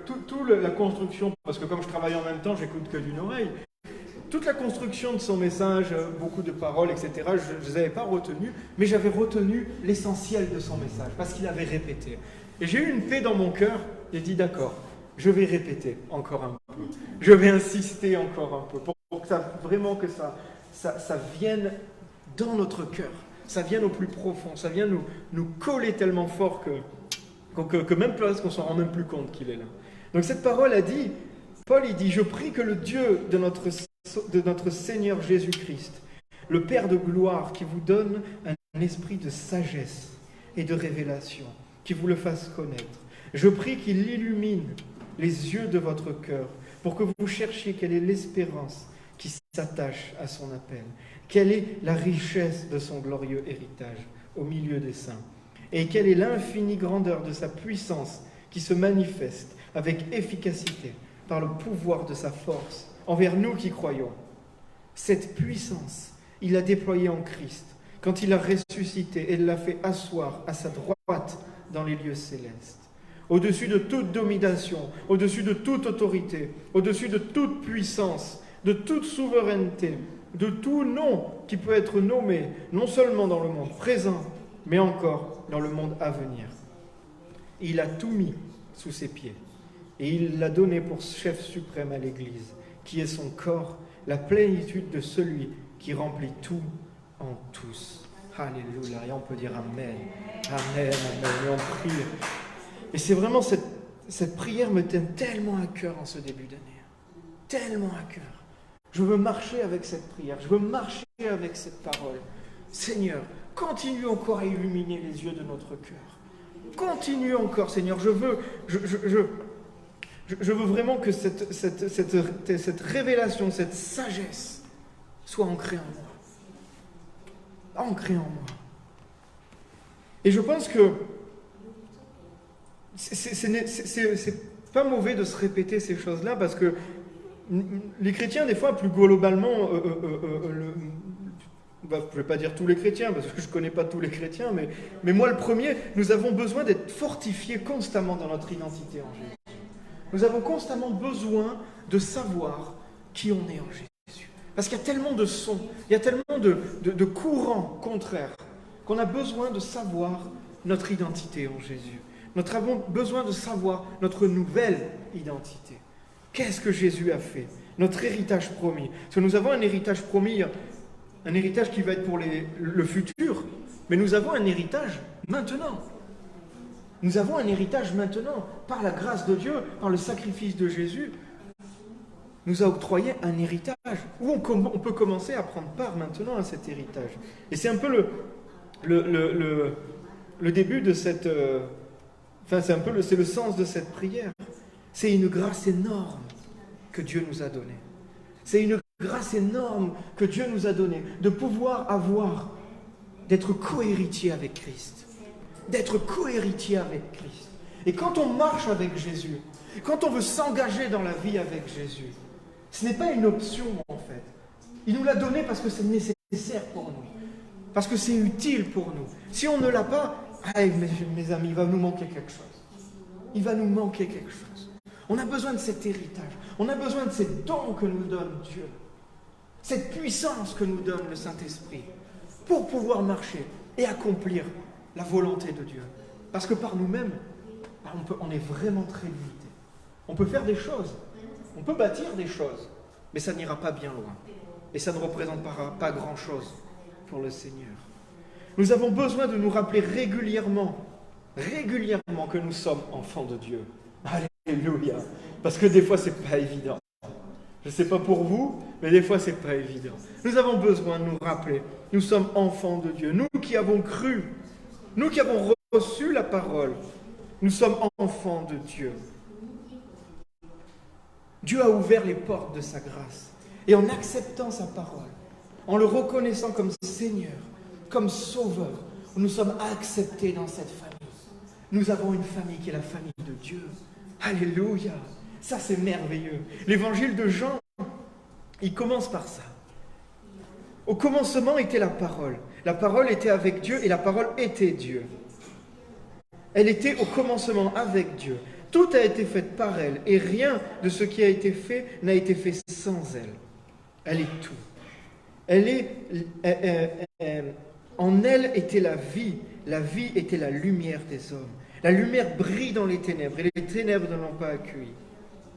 toute la construction, parce que comme je travaille en même temps, j'écoute que d'une oreille, toute la construction de son message, beaucoup de paroles, etc., je ne les avais pas retenues, mais j'avais retenu l'essentiel de son message, parce qu'il avait répété. Et j'ai eu une paix dans mon cœur, j'ai dit d'accord, je vais répéter encore un peu, je vais insister encore un peu, pour que ça vienne dans notre cœur, ça vienne au plus profond, ça vienne nous coller tellement fort que même presque qu'on ne s'en rend même plus compte qu'il est là. Donc cette parole a dit, Paul il dit, je prie que le Dieu de notre Seigneur Jésus-Christ, le Père de gloire, qui vous donne un esprit de sagesse et de révélation, qui vous le fasse connaître. Je prie qu'il illumine les yeux de votre cœur pour que vous cherchiez quelle est l'espérance qui s'attache à son appel, quelle est la richesse de son glorieux héritage au milieu des saints, et quelle est l'infinie grandeur de sa puissance qui se manifeste avec efficacité par le pouvoir de sa force envers nous qui croyons. Cette puissance, il l'a déployée en Christ quand il a ressuscité et l'a fait asseoir à sa droite dans les lieux célestes. Au-dessus de toute domination, au-dessus de toute autorité, au-dessus de toute puissance, de toute souveraineté, de tout nom qui peut être nommé, non seulement dans le monde présent, mais encore dans le monde à venir. Il a tout mis sous ses pieds et il l'a donné pour chef suprême à l'Église, qui est son corps, la plénitude de celui qui remplit tout en tous. Alléluia. Et on peut dire Amen. Amen, Amen. Et on prie. Et c'est vraiment cette prière me tient tellement à cœur en ce début d'année. Tellement à cœur. Je veux marcher avec cette prière. Je veux marcher avec cette parole. Seigneur, continue encore à illuminer les yeux de notre cœur. Continue encore, Seigneur. Je veux vraiment que cette révélation, cette sagesse soit ancrée en moi. Ancrée en moi. Et je pense que Pas mauvais de se répéter ces choses-là parce que les chrétiens, des fois, plus globalement, je ne vais pas dire tous les chrétiens parce que je ne connais pas tous les chrétiens, mais moi le premier, nous avons besoin d'être fortifiés constamment dans notre identité en Jésus. Nous avons constamment besoin de savoir qui on est en Jésus. Parce qu'il y a tellement de sons, il y a tellement de courants contraires qu'on a besoin de savoir notre identité en Jésus. Nous avons besoin de savoir notre nouvelle identité. Qu'est-ce que Jésus a fait? Notre héritage promis. Parce que nous avons un héritage promis, un héritage qui va être pour le futur, mais nous avons un héritage maintenant. Nous avons un héritage maintenant, par la grâce de Dieu, par le sacrifice de Jésus, nous a octroyé un héritage, où on peut commencer à prendre part maintenant à cet héritage. Et c'est un peu le début de cette... c'est le sens de cette prière. C'est une grâce énorme que Dieu nous a donnée. C'est une grâce énorme que Dieu nous a donnée, de pouvoir d'être co-héritier avec Christ. D'être co-héritier avec Christ. Et quand on marche avec Jésus, quand on veut s'engager dans la vie avec Jésus, ce n'est pas une option en fait. Il nous l'a donné parce que c'est nécessaire pour nous. Parce que c'est utile pour nous. Si on ne l'a pas, mes amis, il va nous manquer quelque chose. Il va nous manquer quelque chose. On a besoin de cet héritage. On a besoin de ces dons que nous donne Dieu. Cette puissance que nous donne le Saint-Esprit pour pouvoir marcher et accomplir la volonté de Dieu. Parce que par nous-mêmes, on est vraiment très limité. On peut faire des choses, on peut bâtir des choses, mais ça n'ira pas bien loin. Et ça ne représentera pas grand-chose pour le Seigneur. Nous avons besoin de nous rappeler régulièrement que nous sommes enfants de Dieu. Alléluia. Parce que des fois, c'est pas évident. Je ne sais pas pour vous, mais des fois, c'est pas évident. Nous avons besoin de nous rappeler, nous sommes enfants de Dieu. Nous qui avons cru, nous qui avons reçu la parole, nous sommes enfants de Dieu. Dieu a ouvert les portes de sa grâce. Et en acceptant sa parole, en le reconnaissant comme Seigneur, comme Sauveur, nous sommes acceptés dans cette famille. Nous avons une famille qui est la famille de Dieu. Alléluia. Ça, c'est merveilleux. L'évangile de Jean, il commence par ça. Au commencement était la parole. La parole était avec Dieu et la parole était Dieu. Elle était au commencement avec Dieu. Tout a été fait par elle et rien de ce qui a été fait n'a été fait sans elle. Elle est tout. En elle était la vie était la lumière des hommes. La lumière brille dans les ténèbres et les ténèbres ne l'ont pas accueillie.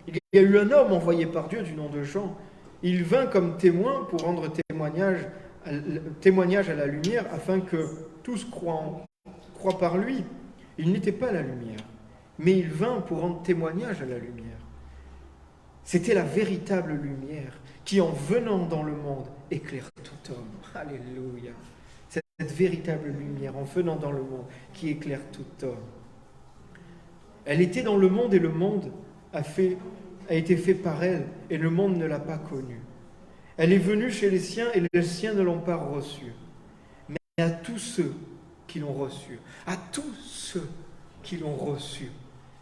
Il y a eu un homme envoyé par Dieu du nom de Jean. Il vint comme témoin pour rendre témoignage à la lumière afin que tous croient par lui. Il n'était pas la lumière, mais il vint pour rendre témoignage à la lumière. C'était la véritable lumière qui, en venant dans le monde, éclaire tout homme. Alléluia. Cette véritable lumière, en venant dans le monde, qui éclaire tout homme. Elle était dans le monde et le monde a été fait par elle et le monde ne l'a pas connue. Elle est venue chez les siens et les siens ne l'ont pas reçue. Mais à tous ceux qui l'ont reçue,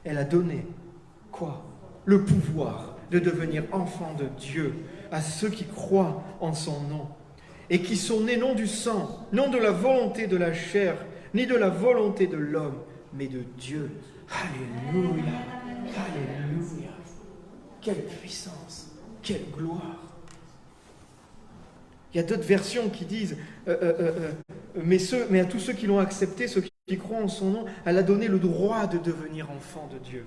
elle a donné quoi? Le pouvoir de devenir enfants de Dieu à ceux qui croient en son nom et qui sont nés non du sang, non de la volonté de la chair, ni de la volonté de l'homme, mais de Dieu. Alléluia, alléluia. Quelle puissance, quelle gloire. Il y a d'autres versions qui disent mais à tous ceux qui l'ont accepté, ceux qui croient en son nom, elle a donné le droit de devenir enfant de Dieu.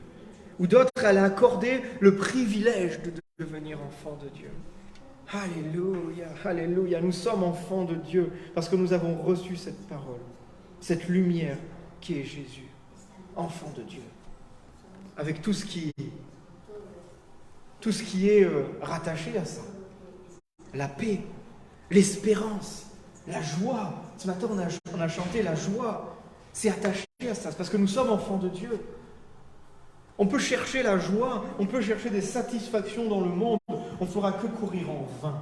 Ou d'autres, elle a accordé le privilège de devenir enfant de Dieu. Alléluia, alléluia. Nous sommes enfants de Dieu parce que nous avons reçu cette parole, cette lumière qui est Jésus, enfant de Dieu. Avec tout ce qui est rattaché à ça. La paix, l'espérance, la joie. Ce matin, on a chanté la joie. C'est attaché à ça, parce que nous sommes enfants de Dieu. On peut chercher la joie, on peut chercher des satisfactions dans le monde, on ne fera que courir en vain.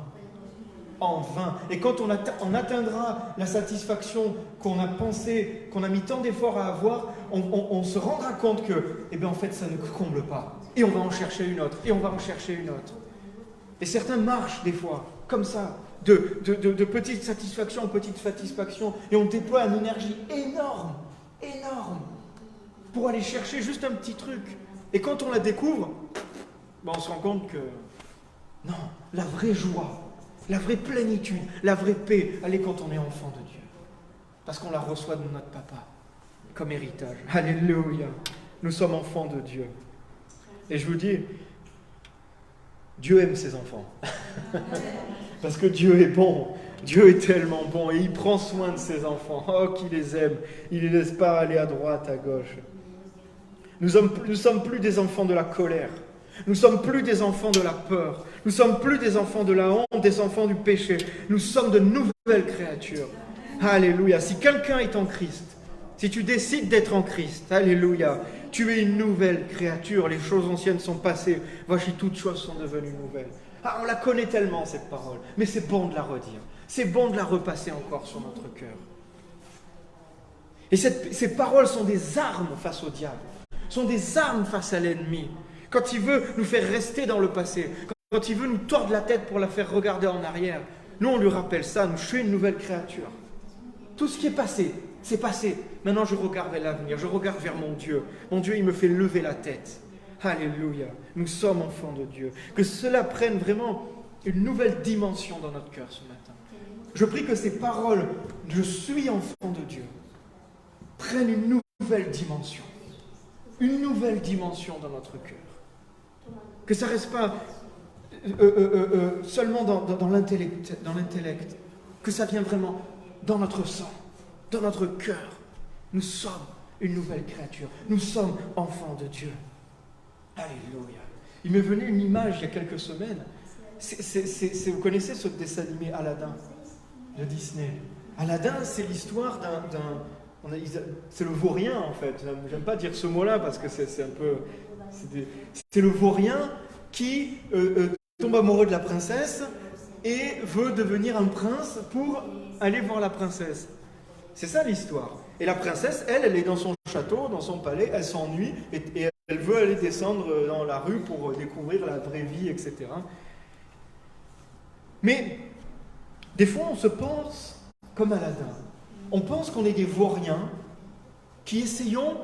En vain. Et quand on atteindra la satisfaction qu'on a pensé, qu'on a mis tant d'efforts à avoir, on se rendra compte que, en fait, ça ne comble pas. Et on va en chercher une autre, et on va en chercher une autre. Et certains marchent des fois, comme ça, de petite satisfaction en petite satisfaction, et on déploie une énergie énorme, pour aller chercher juste un petit truc. Et quand on la découvre, on se rend compte que non, la vraie joie, la vraie plénitude, la vraie paix, elle est quand on est enfant de Dieu. Parce qu'on la reçoit de notre papa, comme héritage. Alléluia. Nous sommes enfants de Dieu. Et je vous dis, Dieu aime ses enfants. Parce que Dieu est bon. Dieu est tellement bon et il prend soin de ses enfants. Oh, qu'il les aime. Il ne les laisse pas aller à droite, à gauche. Nous sommes plus des enfants de la colère. Nous sommes plus des enfants de la peur. Nous sommes plus des enfants de la honte, des enfants du péché. Nous sommes de nouvelles créatures. Alléluia. Si quelqu'un est en Christ, si tu décides d'être en Christ, alléluia, tu es une nouvelle créature. Les choses anciennes sont passées. Voici, toutes choses sont devenues nouvelles. Ah, on la connaît tellement, cette parole. Mais c'est bon de la redire. C'est bon de la repasser encore sur notre cœur. Et ces paroles sont des armes face au diable. Sont des armes face à l'ennemi. Quand il veut nous faire rester dans le passé, quand il veut nous tordre la tête pour la faire regarder en arrière, nous on lui rappelle ça, je suis une nouvelle créature. Tout ce qui est passé, c'est passé. Maintenant je regarde vers l'avenir, je regarde vers mon Dieu. Mon Dieu, il me fait lever la tête. Alléluia, nous sommes enfants de Dieu. Que cela prenne vraiment une nouvelle dimension dans notre cœur ce matin. Je prie que ces paroles, je suis enfant de Dieu, prennent une nouvelle dimension. Une nouvelle dimension dans notre cœur. Que ça ne reste pas seulement dans l'intellect, que ça vient vraiment dans notre sang, dans notre cœur. Nous sommes une nouvelle créature. Nous sommes enfants de Dieu. Alléluia. Il m'est venu une image il y a quelques semaines. Vous connaissez ce dessin animé Aladdin de Disney. Aladdin, c'est l'histoire c'est le vaurien en fait. J'aime pas dire ce mot-là parce que c'est un peu... C'est le vaurien qui tombe amoureux de la princesse et veut devenir un prince pour aller voir la princesse. C'est ça l'histoire. Et la princesse, elle est dans son château, dans son palais, elle s'ennuie et elle veut aller descendre dans la rue pour découvrir la vraie vie, etc. Mais des fois, on se pense comme Aladdin. On pense qu'on est des vauriens qui essayons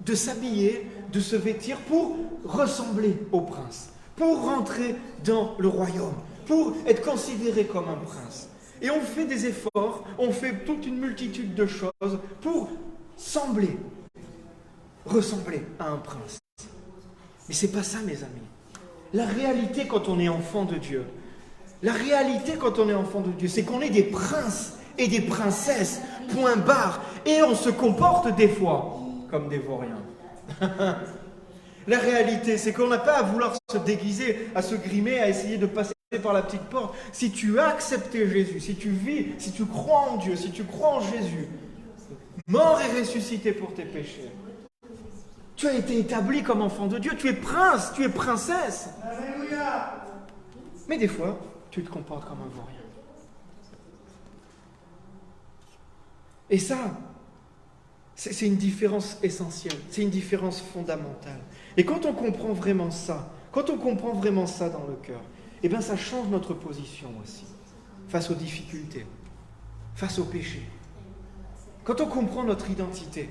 de s'habiller, de se vêtir pour ressembler au prince, pour rentrer dans le royaume, pour être considéré comme un prince. Et on fait des efforts, on fait toute une multitude de choses pour ressembler à un prince. Mais c'est pas ça, mes amis. La réalité quand on est enfant de Dieu, c'est qu'on est des princes et des princesses, point barre, et on se comporte des fois comme des vauriens. La réalité, c'est qu'on n'a pas à vouloir se déguiser, à se grimer, à essayer de passer par la petite porte. Si tu as accepté Jésus, si tu vis, si tu crois en Dieu, si tu crois en Jésus, mort et ressuscité pour tes péchés, tu as été établi comme enfant de Dieu, tu es prince, tu es princesse. Alléluia. Mais des fois, tu te comportes comme un vaurien. Et ça, c'est une différence essentielle, c'est une différence fondamentale. Et quand on comprend vraiment ça, dans le cœur, eh bien ça change notre position aussi, face aux difficultés, face au péché. Quand on comprend notre identité,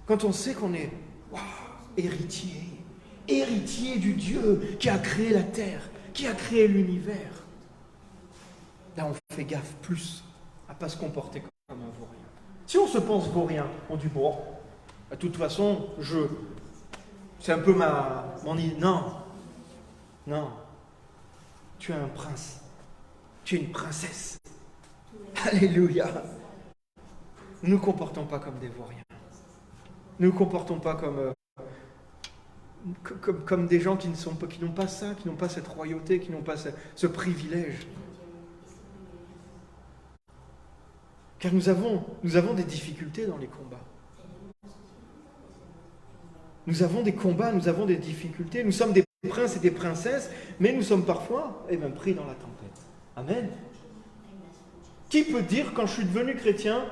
quand on sait qu'on est héritier du Dieu qui a créé la terre, qui a créé l'univers, là on fait gaffe plus à ne pas se comporter comme un vaurien. Si on se pense vaurien, on dit bon, de toute façon, c'est un peu mon idée. Non. Tu es un prince. Tu es une princesse. Alléluia. Nous ne nous comportons pas comme des vauriens. Nous ne nous comportons pas comme des gens qui n'ont pas ça, qui n'ont pas cette royauté, qui n'ont pas ce privilège. Car nous avons des difficultés dans les combats. Nous avons des combats, nous avons des difficultés. Nous sommes des princes et des princesses, mais nous sommes parfois pris dans la tempête. Amen. Qui peut dire, quand je suis devenu chrétien,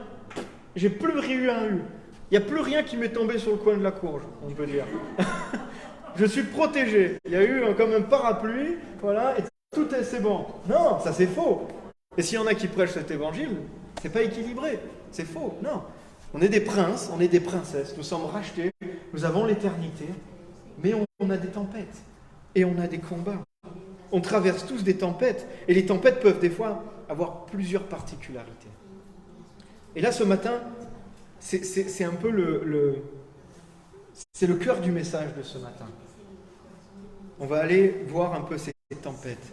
j'ai plus rien eu. Il n'y a plus rien qui m'est tombé sur le coin de la courge, on peut dire. je suis protégé. Il y a eu comme un parapluie, voilà, et tout est, c'est bon. Non, ça c'est faux. Et s'il y en a qui prêchent cet évangile, c'est pas équilibré, c'est faux. Non, on est des princes, on est des princesses, nous sommes rachetés, nous avons l'éternité, mais on a des tempêtes et on a des combats. On traverse tous des tempêtes, et les tempêtes peuvent des fois avoir plusieurs particularités. Et là, ce matin, c'est un peu c'est le cœur du message de ce matin. On va aller voir un peu ces tempêtes.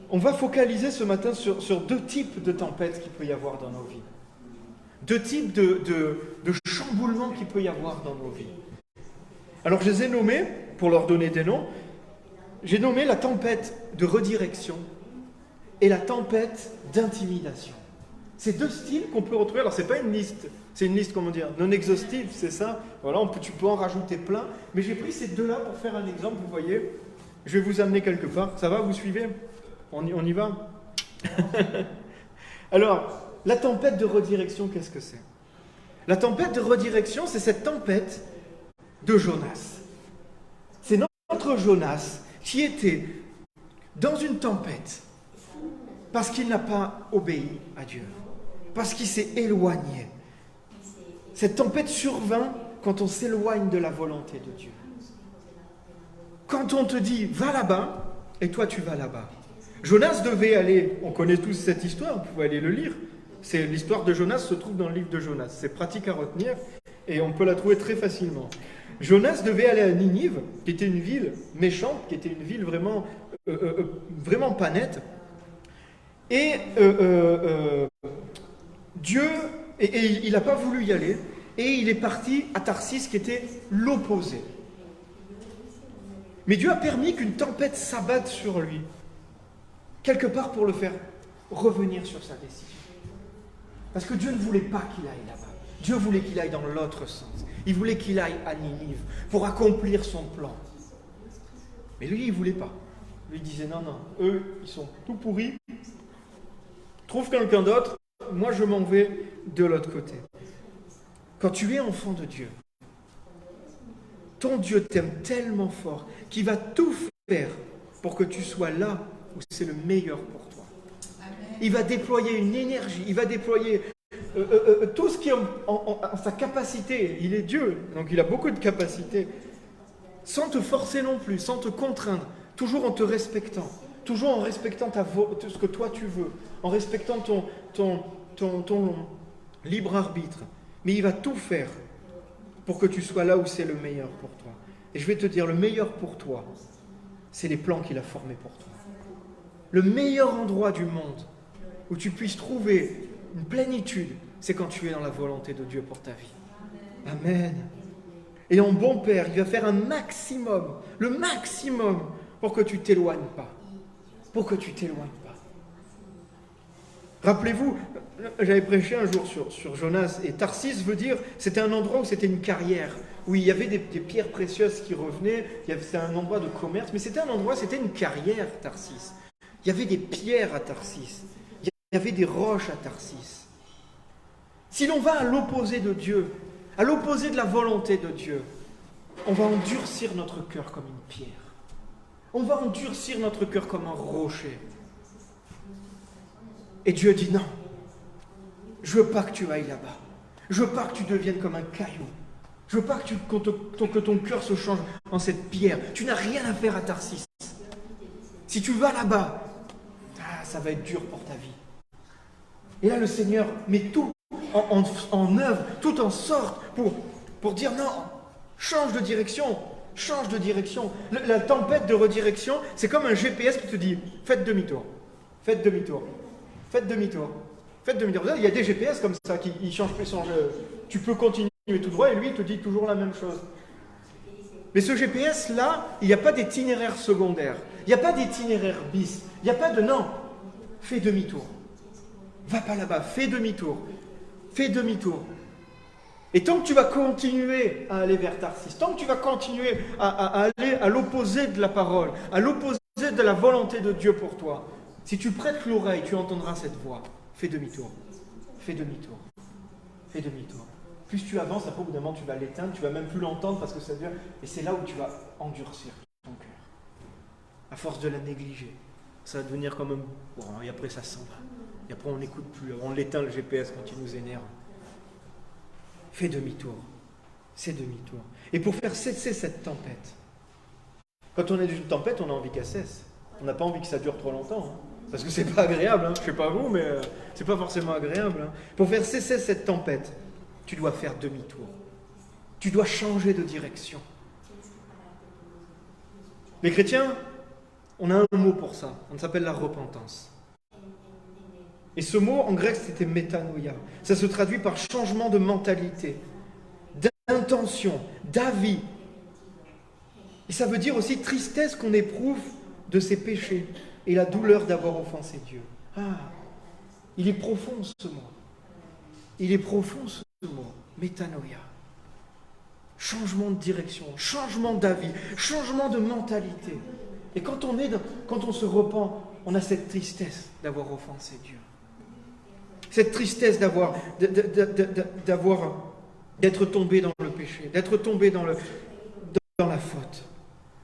On va focaliser ce matin sur deux types de tempêtes qu'il peut y avoir dans nos vies. Deux types de chamboulements qu'il peut y avoir dans nos vies. Alors, je les ai nommés, pour leur donner des noms, j'ai nommé la tempête de redirection et la tempête d'intimidation. C'est deux styles qu'on peut retrouver. Alors, ce n'est pas une liste, c'est une liste, comment dire, non exhaustive, c'est ça. Voilà, tu peux en rajouter plein. Mais j'ai pris ces deux-là pour faire un exemple, vous voyez. Je vais vous amener quelque part. Ça va, vous suivez ? On y va ? Alors, la tempête de redirection, qu'est-ce que c'est ? La tempête de redirection, c'est cette tempête de Jonas. C'est notre Jonas qui était dans une tempête parce qu'il n'a pas obéi à Dieu, parce qu'il s'est éloigné. Cette tempête survint quand on s'éloigne de la volonté de Dieu. Quand on te dit « va là-bas » et toi tu vas là-bas. Jonas devait aller, on connaît tous cette histoire, vous pouvez aller le lire. C'est l'histoire de Jonas se trouve dans le livre de Jonas. C'est pratique à retenir et on peut la trouver très facilement. Jonas devait aller à Ninive, qui était une ville méchante, qui était une ville vraiment, vraiment pas nette. Et Dieu, il n'a pas voulu y aller, et il est parti à Tarsis, qui était l'opposé. Mais Dieu a permis qu'une tempête s'abatte sur lui, quelque part pour le faire revenir sur sa décision. Parce que Dieu ne voulait pas qu'il aille là-bas. Dieu voulait qu'il aille dans l'autre sens. Il voulait qu'il aille à Ninive pour accomplir son plan. Mais lui, il ne voulait pas. Lui, il disait, non, eux, ils sont tout pourris. Trouve quelqu'un d'autre, moi je m'en vais de l'autre côté. Quand tu es enfant de Dieu, ton Dieu t'aime tellement fort qu'il va tout faire pour que tu sois là où c'est le meilleur pour toi. Il va déployer une énergie, il va déployer tout ce qui est en sa capacité. Il est Dieu, donc il a beaucoup de capacités, sans te forcer non plus, sans te contraindre, toujours en te respectant, toujours en respectant ce que toi tu veux, en respectant ton libre arbitre. Mais il va tout faire pour que tu sois là où c'est le meilleur pour toi. Et je vais te dire, le meilleur pour toi, c'est les plans qu'il a formés pour toi. Le meilleur endroit du monde où tu puisses trouver une plénitude, c'est quand tu es dans la volonté de Dieu pour ta vie. Amen. Et en bon Père, il va faire un maximum, le maximum, pour que tu ne t'éloignes pas. Pour que tu ne t'éloignes pas. Rappelez-vous, j'avais prêché un jour sur Jonas, et Tarsis veut dire, c'était un endroit où c'était une carrière, où il y avait des pierres précieuses qui revenaient, c'était un endroit de commerce, mais c'était un endroit, c'était une carrière, Tarsis. Il y avait des pierres à Tarsis. Il y avait des roches à Tarsis. Si l'on va à l'opposé de Dieu, à l'opposé de la volonté de Dieu, on va endurcir notre cœur comme une pierre. On va endurcir notre cœur comme un rocher. Et Dieu dit non, je veux pas que tu ailles là-bas. Je veux pas que tu deviennes comme un caillou. Je veux pas que ton cœur se change en cette pierre. Tu n'as rien à faire à Tarsis. Si tu vas là-bas, ça va être dur pour ta vie. Et là, le Seigneur met tout en œuvre, tout en sorte pour dire non, change de direction, change de direction. La tempête de redirection, c'est comme un GPS qui te dit faites demi-tour, faites demi-tour, faites demi-tour, faites demi-tour. Il y a des GPS comme ça qui ne changent plus son jeu. Tu peux continuer tout droit et lui il te dit toujours la même chose. Mais ce GPS-là, il n'y a pas d'itinéraire secondaire, il n'y a pas d'itinéraire bis, il n'y a pas de non, fais demi-tour. Va pas là-bas, fais demi-tour. Fais demi-tour. Et tant que tu vas continuer à aller vers Tarsis, tant que tu vas continuer à aller à l'opposé de la parole, à l'opposé de la volonté de Dieu pour toi, si tu prêtes l'oreille, tu entendras cette voix. Fais demi-tour. Fais demi-tour. Fais demi-tour. Plus tu avances, après au bout d'un moment tu vas l'éteindre, tu vas même plus l'entendre parce que ça devient... Et c'est là où tu vas endurcir ton cœur. À force de la négliger, ça va devenir comme un... Bon, et après ça s'en va. Et après on n'écoute plus, on l'éteint le GPS quand il nous énerve. Fais demi-tour. C'est demi-tour. Et pour faire cesser cette tempête, quand on est dans une tempête, on a envie qu'elle cesse. On n'a pas envie que ça dure trop longtemps. Hein. Parce que c'est pas agréable, hein. Je sais pas vous, mais c'est pas forcément agréable. Hein. Pour faire cesser cette tempête, tu dois faire demi-tour. Tu dois changer de direction. Les chrétiens, on a un mot pour ça. On s'appelle la repentance. Et ce mot, en grec, c'était métanoïa. Ça se traduit par changement de mentalité, d'intention, d'avis. Et ça veut dire aussi tristesse qu'on éprouve de ses péchés et la douleur d'avoir offensé Dieu. Ah, il est profond ce mot. Il est profond ce mot, métanoïa. Changement de direction, changement d'avis, changement de mentalité. Et quand on se repent, on a cette tristesse d'avoir offensé Dieu. Cette tristesse d'être tombé dans le péché, d'être tombé dans la faute.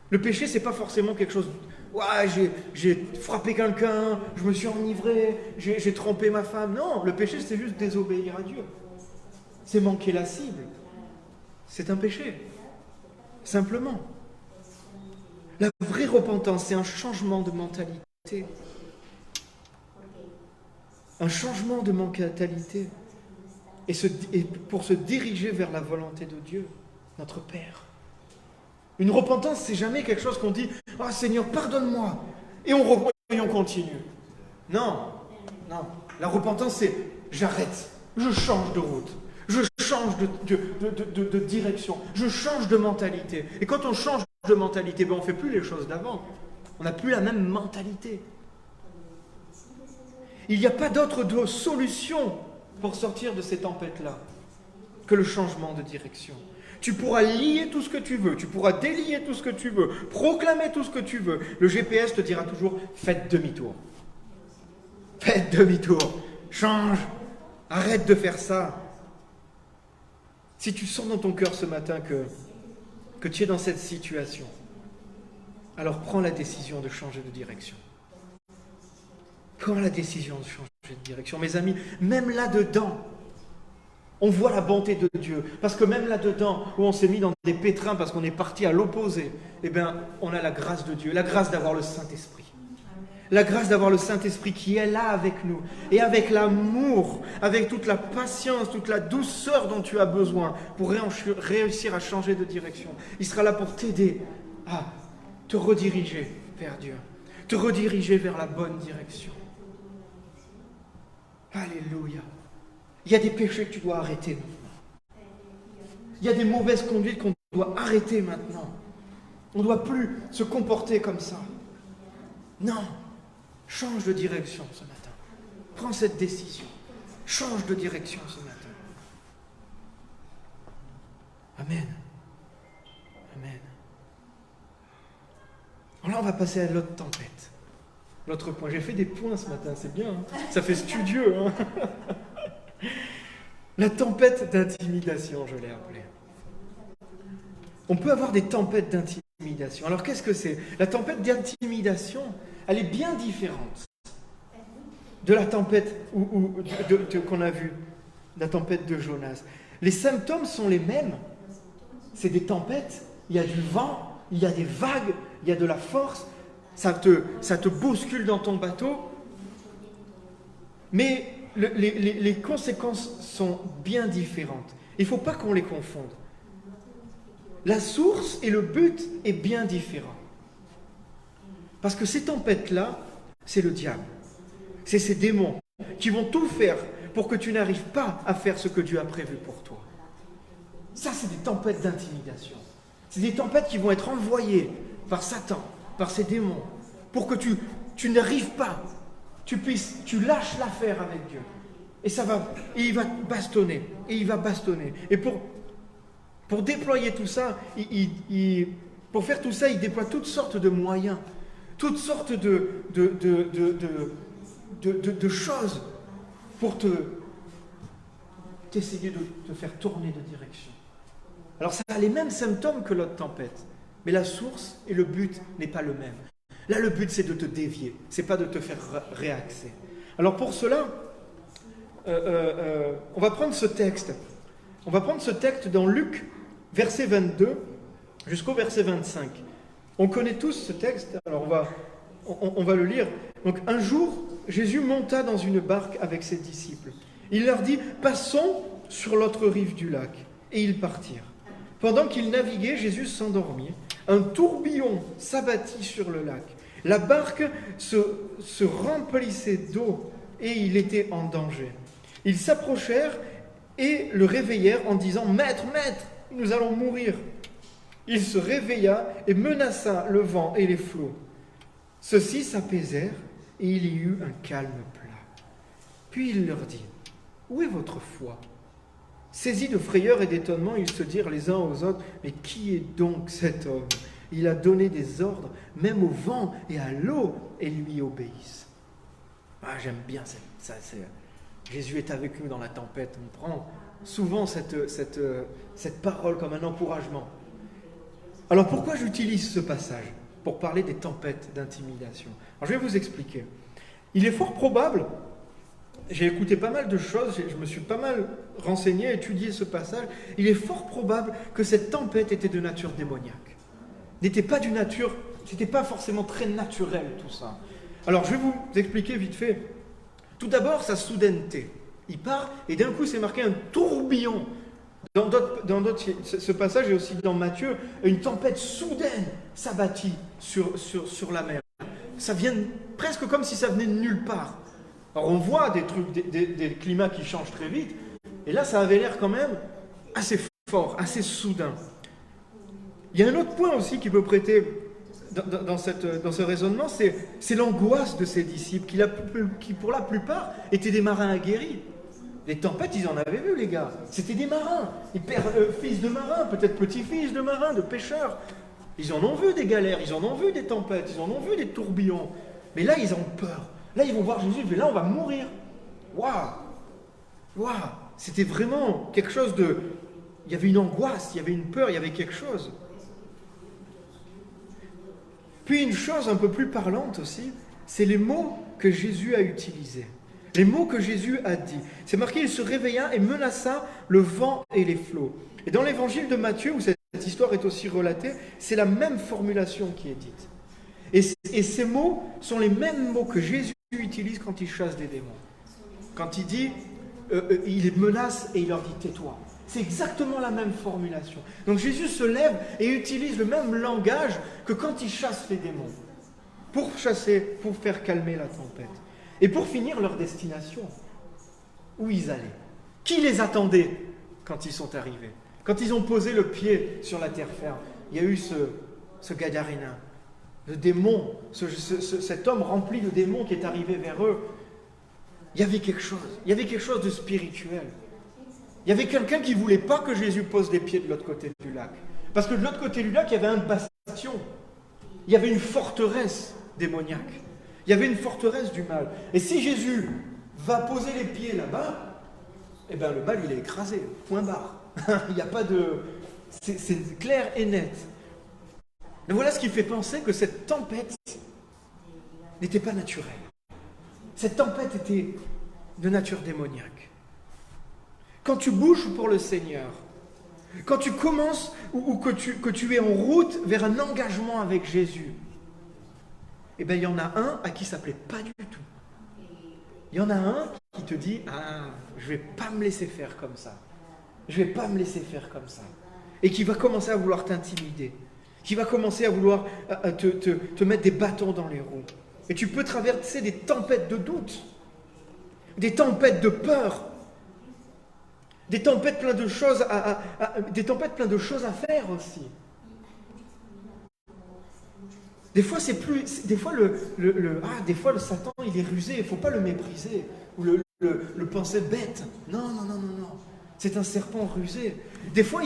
Le péché, c'est pas forcément quelque chose... Ouais, j'ai frappé quelqu'un, je me suis enivré, j'ai trompé ma femme. Non, le péché, c'est juste désobéir à Dieu. C'est manquer la cible. C'est un péché. Simplement. La vraie repentance, c'est un changement de mentalité. Un changement de mentalité. Et pour se diriger vers la volonté de Dieu, notre Père. Une repentance, c'est jamais quelque chose qu'on dit « Oh Seigneur, pardonne-moi » et on continue. Non, non. La repentance, c'est « J'arrête, je change de route, je change de direction, je change de mentalité. » Et quand on change de mentalité, on ne fait plus les choses d'avant. On n'a plus la même mentalité. Il n'y a pas d'autre solution pour sortir de ces tempêtes-là que le changement de direction. Tu pourras lier tout ce que tu veux, tu pourras délier tout ce que tu veux, proclamer tout ce que tu veux. Le GPS te dira toujours « Faites demi-tour. Faites demi-tour. Change. Arrête de faire ça. » Si tu sens dans ton cœur ce matin que tu es dans cette situation, alors prends la décision de changer de direction. Prends la décision de changer de direction. Mes amis, même là-dedans, on voit la bonté de Dieu. Parce que même là-dedans, où on s'est mis dans des pétrins parce qu'on est parti à l'opposé, eh bien, on a la grâce de Dieu, la grâce d'avoir le Saint-Esprit. La grâce d'avoir le Saint-Esprit qui est là avec nous. Et avec l'amour, avec toute la patience, toute la douceur dont tu as besoin pour réussir à changer de direction. Il sera là pour t'aider à te rediriger vers Dieu. Te rediriger vers la bonne direction. Alléluia. Il y a des péchés que tu dois arrêter maintenant. Il y a des mauvaises conduites qu'on doit arrêter maintenant. On ne doit plus se comporter comme ça. Non. Change de direction ce matin. Prends cette décision. Change de direction ce matin. Amen. Amen. Alors là, on va passer à l'autre tempête. L'autre point. J'ai fait des points ce matin, c'est bien. Hein, ça fait studieux. Hein. La tempête d'intimidation, je l'ai appelée. On peut avoir des tempêtes d'intimidation. Alors qu'est-ce que c'est ? La tempête d'intimidation, elle est bien différente de la tempête qu'on a vue, la tempête de Jonas. Les symptômes sont les mêmes. C'est des tempêtes, il y a du vent, il y a des vagues, il y a de la force, ça te bouscule dans ton bateau. Mais les conséquences sont bien différentes. Il ne faut pas qu'on les confonde. La source et le but est bien différent. Parce que ces tempêtes-là, c'est le diable. C'est ces démons qui vont tout faire pour que tu n'arrives pas à faire ce que Dieu a prévu pour toi. Ça, c'est des tempêtes d'intimidation. C'est des tempêtes qui vont être envoyées par Satan, par ces démons, pour que tu n'arrives pas, tu lâches l'affaire avec Dieu. Et il va bastonner, et il va bastonner. Et pour déployer tout ça, pour faire tout ça, il déploie toutes sortes de moyens, toutes sortes de choses pour t'essayer de te faire tourner de direction. Alors ça a les mêmes symptômes que l'autre tempête, mais la source et le but n'est pas le même. Là, le but, c'est de te dévier, c'est pas de te faire réaxer. Alors pour cela, on va prendre ce texte. On va prendre ce texte dans Luc, verset 22, jusqu'au verset 25. On connaît tous ce texte, alors on va le lire. Donc un jour, Jésus monta dans une barque avec ses disciples. Il leur dit, passons sur l'autre rive du lac. Et ils partirent. Pendant qu'ils naviguaient, Jésus s'endormit. Un tourbillon s'abattit sur le lac. La barque se remplissait d'eau et il était en danger. Ils s'approchèrent et le réveillèrent en disant, Maître, Maître, nous allons mourir. Il se réveilla et menaça le vent et les flots. Ceux-ci s'apaisèrent et il y eut un calme plat. Puis il leur dit, où est votre foi ? Saisis de frayeur et d'étonnement, ils se dirent les uns aux autres, mais qui est donc cet homme ? Il a donné des ordres, même au vent et à l'eau, et lui obéissent. Ah, j'aime bien ça. Jésus est avec nous dans la tempête. On prend souvent cette parole comme un encouragement. Alors pourquoi j'utilise ce passage ? Pour parler des tempêtes d'intimidation. Alors je vais vous expliquer. Il est fort probable, j'ai écouté pas mal de choses, je me suis pas mal renseigné, étudié ce passage, il est fort probable que cette tempête était de nature démoniaque. N'était pas d'une nature, c'était pas forcément très naturel tout ça. Alors je vais vous expliquer vite fait. Tout d'abord, sa soudaineté. Il part et d'un coup c'est marqué un tourbillon. Dans d'autres, ce passage est aussi dans Matthieu, une tempête soudaine s'abattit sur la mer. Ça vient presque comme si ça venait de nulle part. Alors on voit des trucs, des climats qui changent très vite, et là ça avait l'air quand même assez fort, assez soudain. Il y a un autre point aussi qui peut prêter dans ce raisonnement, c'est l'angoisse de ces disciples, qui pour la plupart étaient des marins aguerris. Les tempêtes, ils en avaient vu, les gars. C'était des marins, fils de marins, peut-être petits-fils de marins, de pêcheurs. Ils en ont vu des galères, ils en ont vu des tempêtes, ils en ont vu des tourbillons. Mais là, ils ont peur. Là, ils vont voir Jésus, mais là, on va mourir. Waouh. C'était vraiment quelque chose de... Il y avait une angoisse, il y avait une peur, il y avait quelque chose. Puis une chose un peu plus parlante aussi, c'est les mots que Jésus a utilisés. Les mots que Jésus a dit. C'est marqué, il se réveilla et menaça le vent et les flots. Et dans l'évangile de Matthieu, où cette histoire est aussi relatée, c'est la même formulation qui est dite. Et ces mots sont les mêmes mots que Jésus utilise quand il chasse des démons. Quand il dit, il les menace et il leur dit « tais-toi ». C'est exactement la même formulation. Donc Jésus se lève et utilise le même langage que quand il chasse les démons. Pour faire calmer la tempête. Et pour finir leur destination, où ils allaient. Qui les attendait quand ils sont arrivés? Quand ils ont posé le pied sur la terre ferme, il y a eu ce Gadarénien, le démon, cet homme rempli de démons qui est arrivé vers eux. Il y avait quelque chose de spirituel. Il y avait quelqu'un qui ne voulait pas que Jésus pose les pieds de l'autre côté du lac. Parce que de l'autre côté du lac, il y avait un bastion. Il y avait une forteresse démoniaque. Il y avait une forteresse du mal. Et si Jésus va poser les pieds là-bas, eh bien le mal, il est écrasé. Point barre. Il n'y a pas de... C'est clair et net. Mais voilà ce qui fait penser que cette tempête n'était pas naturelle. Cette tempête était de nature démoniaque. Quand tu bouges pour le Seigneur, quand tu commences ou que tu es en route vers un engagement avec Jésus, eh bien il y en a un à qui ça ne plaît pas du tout. Il y en a un qui te dit « Ah, je ne vais pas me laisser faire comme ça. Je ne vais pas me laisser faire comme ça. » Et qui va commencer à vouloir t'intimider. Qui va commencer à vouloir te mettre des bâtons dans les roues. Et tu peux traverser des tempêtes de doute, des tempêtes de peur, des tempêtes pleines de choses à faire aussi. Des fois, des fois le Satan, il est rusé, il ne faut pas le mépriser ou le penser bête. Non. C'est un serpent rusé. Des fois,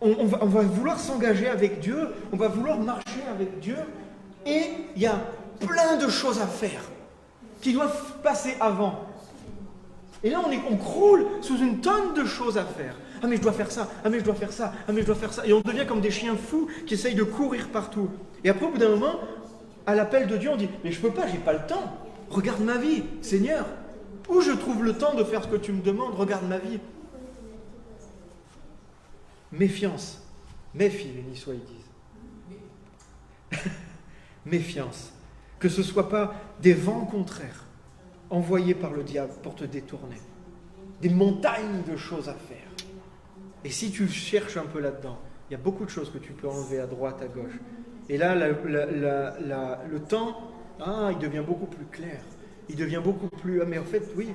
on va vouloir s'engager avec Dieu, on va vouloir marcher avec Dieu, et il y a plein de choses à faire qui doivent passer avant. Et là, on croule sous une tonne de choses à faire. Ah mais je dois faire ça, ah mais je dois faire ça, ah mais je dois faire ça. Et on devient comme des chiens fous qui essayent de courir partout. Et après, au bout d'un moment, à l'appel de Dieu, on dit, mais je peux pas, j'ai pas le temps. Regarde ma vie, Seigneur. Où je trouve le temps de faire ce que tu me demandes? Regarde ma vie. Méfiance. Méfie, les Niçois, ils disent. Méfiance. Que ce ne soit pas des vents contraires envoyés par le diable pour te détourner. Des montagnes de choses à faire. Et si tu cherches un peu là-dedans, il y a beaucoup de choses que tu peux enlever à droite, à gauche. Et là, le temps, il devient beaucoup plus clair. Il devient beaucoup plus... Ah, mais en fait, oui,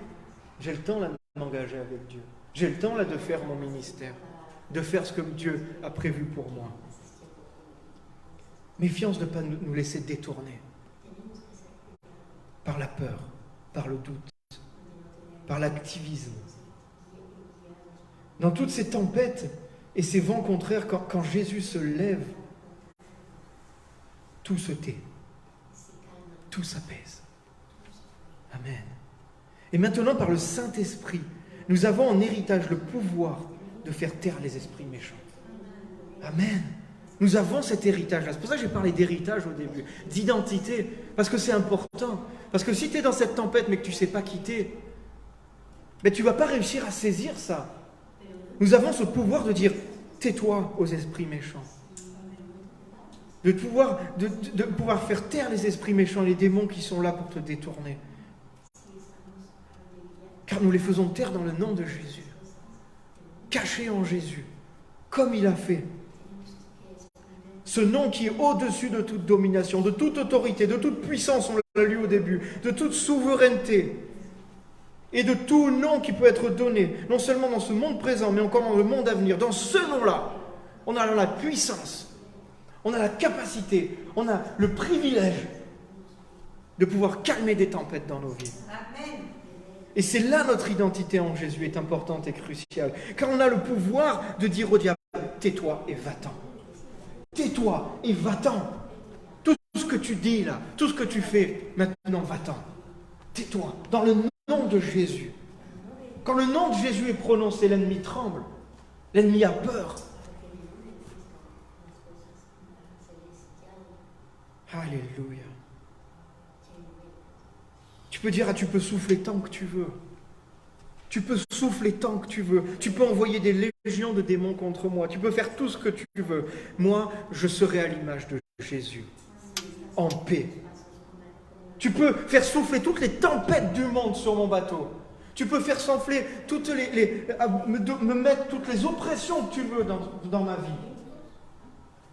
j'ai le temps là de m'engager avec Dieu. J'ai le temps là de faire mon ministère, de faire ce que Dieu a prévu pour moi. Méfiance de ne pas nous laisser détourner par la peur, par le doute, par l'activisme. Dans toutes ces tempêtes et ces vents contraires, quand Jésus se lève, tout se tait, tout s'apaise. Amen. Et maintenant, par le Saint-Esprit, nous avons en héritage le pouvoir de faire taire les esprits méchants. Amen. Nous avons cet héritage-là. C'est pour ça que j'ai parlé d'héritage au début, d'identité, parce que c'est important. Parce que si tu es dans cette tempête mais que tu ne sais pas quitter, tu ne vas pas réussir à saisir ça. Nous avons ce pouvoir de dire, tais-toi aux esprits méchants. De pouvoir faire taire les esprits méchants, les démons qui sont là pour te détourner. Car nous les faisons taire dans le nom de Jésus. Cachés en Jésus, comme il a fait. Ce nom qui est au-dessus de toute domination, de toute autorité, de toute puissance, on l'a lu au début, de toute souveraineté et de tout nom qui peut être donné, non seulement dans ce monde présent, mais encore dans le monde à venir. Dans ce nom-là, on a la puissance, on a la capacité, on a le privilège de pouvoir calmer des tempêtes dans nos vies. Amen. Et c'est là notre identité en Jésus est importante et cruciale. Car on a le pouvoir de dire au diable, tais-toi et va-t'en. Tais-toi et va-t'en. Tout ce que tu dis là, tout ce que tu fais, maintenant va-t'en. Tais-toi, dans le nom de Jésus. Quand le nom de Jésus est prononcé, l'ennemi tremble. L'ennemi a peur. Alléluia. Tu peux dire, tu peux souffler tant que tu veux. Tu peux souffler tant que tu veux. Tu peux envoyer des légions de démons contre moi. Tu peux faire tout ce que tu veux. Moi, je serai à l'image de Jésus. En paix. Tu peux faire souffler toutes les tempêtes du monde sur mon bateau. Tu peux faire souffler toutes me mettre toutes les oppressions que tu veux dans ma vie.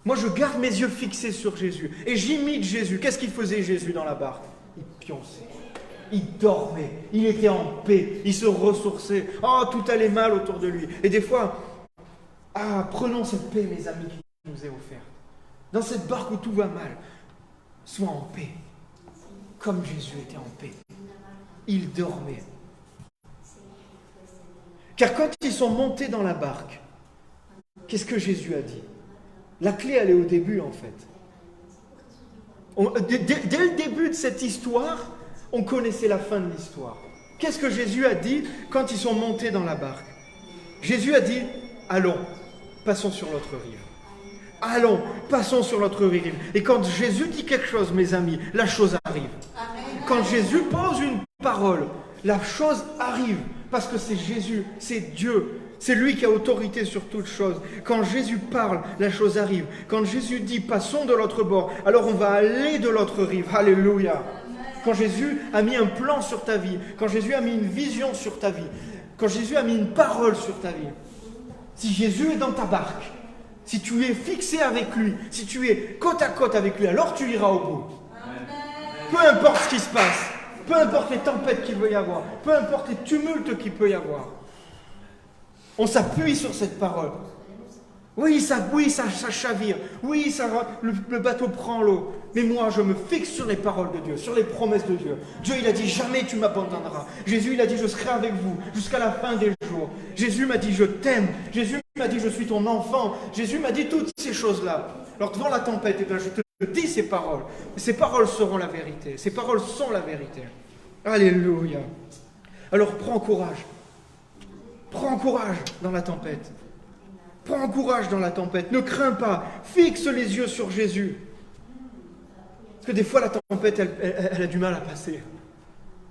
Moi, je garde mes yeux fixés sur Jésus. Et j'imite Jésus. Qu'est-ce qu'il faisait Jésus dans la barque? Il pionçait. Il dormait, il était en paix, il se ressourçait. Oh, tout allait mal autour de lui. Et des fois, prenons cette paix, mes amis, qui nous est offerte. Dans cette barque où tout va mal, sois en paix, comme Jésus était en paix. Il dormait. Car quand ils sont montés dans la barque, qu'est-ce que Jésus a dit? La clé, elle est au début, en fait. Dès le début de cette histoire, on connaissait la fin de l'histoire. Qu'est-ce que Jésus a dit quand ils sont montés dans la barque? Jésus a dit, allons, passons sur l'autre rive. Allons, passons sur l'autre rive. Et quand Jésus dit quelque chose, mes amis, la chose arrive. Quand Jésus pose une parole, la chose arrive. Parce que c'est Jésus, c'est Dieu. C'est lui qui a autorité sur toute chose. Quand Jésus parle, la chose arrive. Quand Jésus dit, passons de l'autre bord, alors on va aller de l'autre rive. Alléluia. Quand Jésus a mis un plan sur ta vie, quand Jésus a mis une vision sur ta vie, quand Jésus a mis une parole sur ta vie, si Jésus est dans ta barque, si tu es fixé avec lui, si tu es côte à côte avec lui, alors tu iras au bout. Peu importe ce qui se passe, peu importe les tempêtes qu'il peut y avoir, peu importe les tumultes qu'il peut y avoir, on s'appuie sur cette parole. Oui, ça chavire. Oui, le bateau prend l'eau. Mais moi, je me fixe sur les paroles de Dieu, sur les promesses de Dieu. Dieu, il a dit, jamais tu m'abandonneras. Jésus, il a dit, je serai avec vous jusqu'à la fin des jours. Jésus m'a dit, je t'aime. Jésus m'a dit, je suis ton enfant. Jésus m'a dit toutes ces choses-là. Alors, devant la tempête, je te dis ces paroles. Ces paroles seront la vérité. Ces paroles sont la vérité. Alléluia. Alors prends courage. Prends courage dans la tempête. Prends courage dans la tempête. Ne crains pas. Fixe les yeux sur Jésus. Parce que des fois, la tempête, elle a du mal à passer.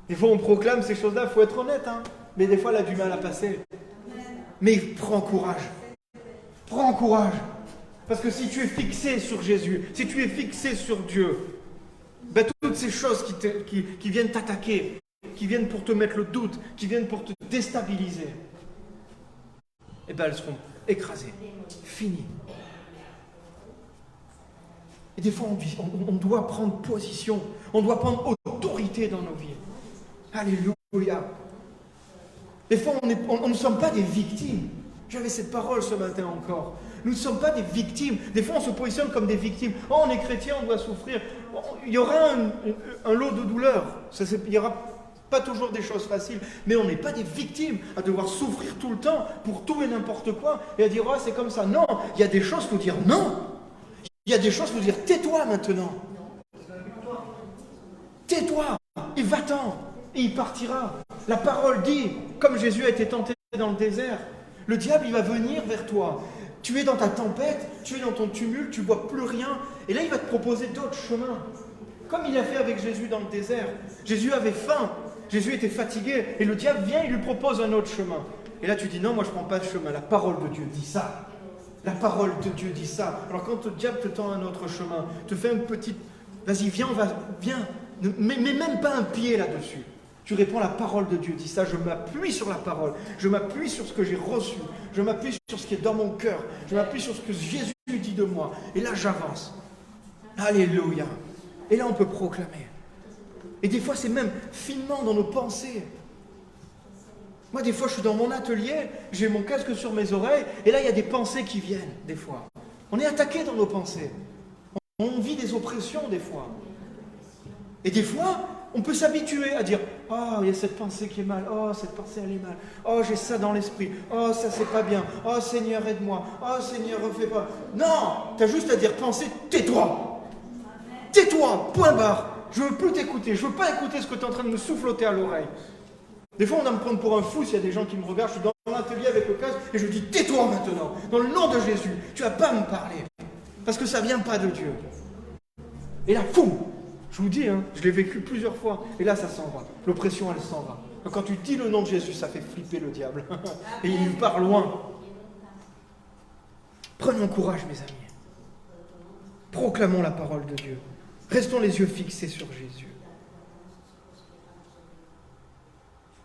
Des fois, on proclame ces choses-là, il faut être honnête, hein, mais des fois, elle a du mal à passer. Mais prends courage. Prends courage. Parce que si tu es fixé sur Jésus, si tu es fixé sur Dieu, ben, toutes ces choses qui viennent t'attaquer, qui viennent pour te mettre le doute, qui viennent pour te déstabiliser, eh ben, elles seront écrasées, finies. Et des fois, on doit prendre position, on doit prendre autorité dans nos vies. Alléluia. Des fois, on ne sommes pas des victimes. J'avais cette parole ce matin encore. Nous ne sommes pas des victimes. Des fois, on se positionne comme des victimes. Oh, on est chrétien, on doit souffrir. Il y aura un lot de douleurs. Il n'y aura pas toujours des choses faciles. Mais on n'est pas des victimes à devoir souffrir tout le temps pour tout et n'importe quoi et à dire, oh, c'est comme ça. Non, il y a des choses, il faut dire non. Il y a des choses, il faut dire, tais-toi maintenant. Tais-toi et va-t'en. Et il partira. La parole dit, comme Jésus a été tenté dans le désert, le diable, il va venir vers toi. Tu es dans ta tempête, tu es dans ton tumulte, tu ne vois plus rien. Et là, il va te proposer d'autres chemins. Comme il a fait avec Jésus dans le désert. Jésus avait faim, Jésus était fatigué. Et le diable vient, il lui propose un autre chemin. Et là, tu dis, non, moi, je ne prends pas ce chemin. La parole de Dieu dit ça. La parole de Dieu dit ça. Alors quand le diable te tend un autre chemin, te fait une petite... Vas-y, viens, viens. Mais même pas un pied là-dessus. Tu réponds, la parole de Dieu dit ça, je m'appuie sur la parole, je m'appuie sur ce que j'ai reçu, je m'appuie sur ce qui est dans mon cœur, je m'appuie sur ce que Jésus dit de moi. Et là, j'avance. Alléluia. Et là, on peut proclamer. Et des fois, c'est même finement dans nos pensées. Moi, des fois, je suis dans mon atelier, j'ai mon casque sur mes oreilles, et là, il y a des pensées qui viennent, des fois. On est attaqué dans nos pensées. On vit des oppressions, des fois. Et des fois, on peut s'habituer à dire « Oh, il y a cette pensée qui est mal. Oh, cette pensée, elle est mal. Oh, j'ai ça dans l'esprit. Oh, ça, c'est pas bien. Oh, Seigneur, aide-moi. Oh, Seigneur, refais pas. » Non, tu as juste à dire « Pensée, tais-toi. Tais-toi, point barre. Je ne veux plus t'écouter. Je ne veux pas écouter ce que tu es en train de me souffloter à l'oreille. » Des fois, on va me prendre pour un fou s'il y a des gens qui me regardent. Je suis dans l'atelier avec le casque et je dis « Tais-toi maintenant. Dans le nom de Jésus, tu ne vas pas me parler. Parce que ça ne vient pas de Dieu. » Et là, fou. Je vous dis, hein, je l'ai vécu plusieurs fois, et là ça s'en va. L'oppression, elle s'en va. Quand tu dis le nom de Jésus, ça fait flipper le diable. Et il nous part loin. Prenons courage, mes amis. Proclamons la parole de Dieu. Restons les yeux fixés sur Jésus.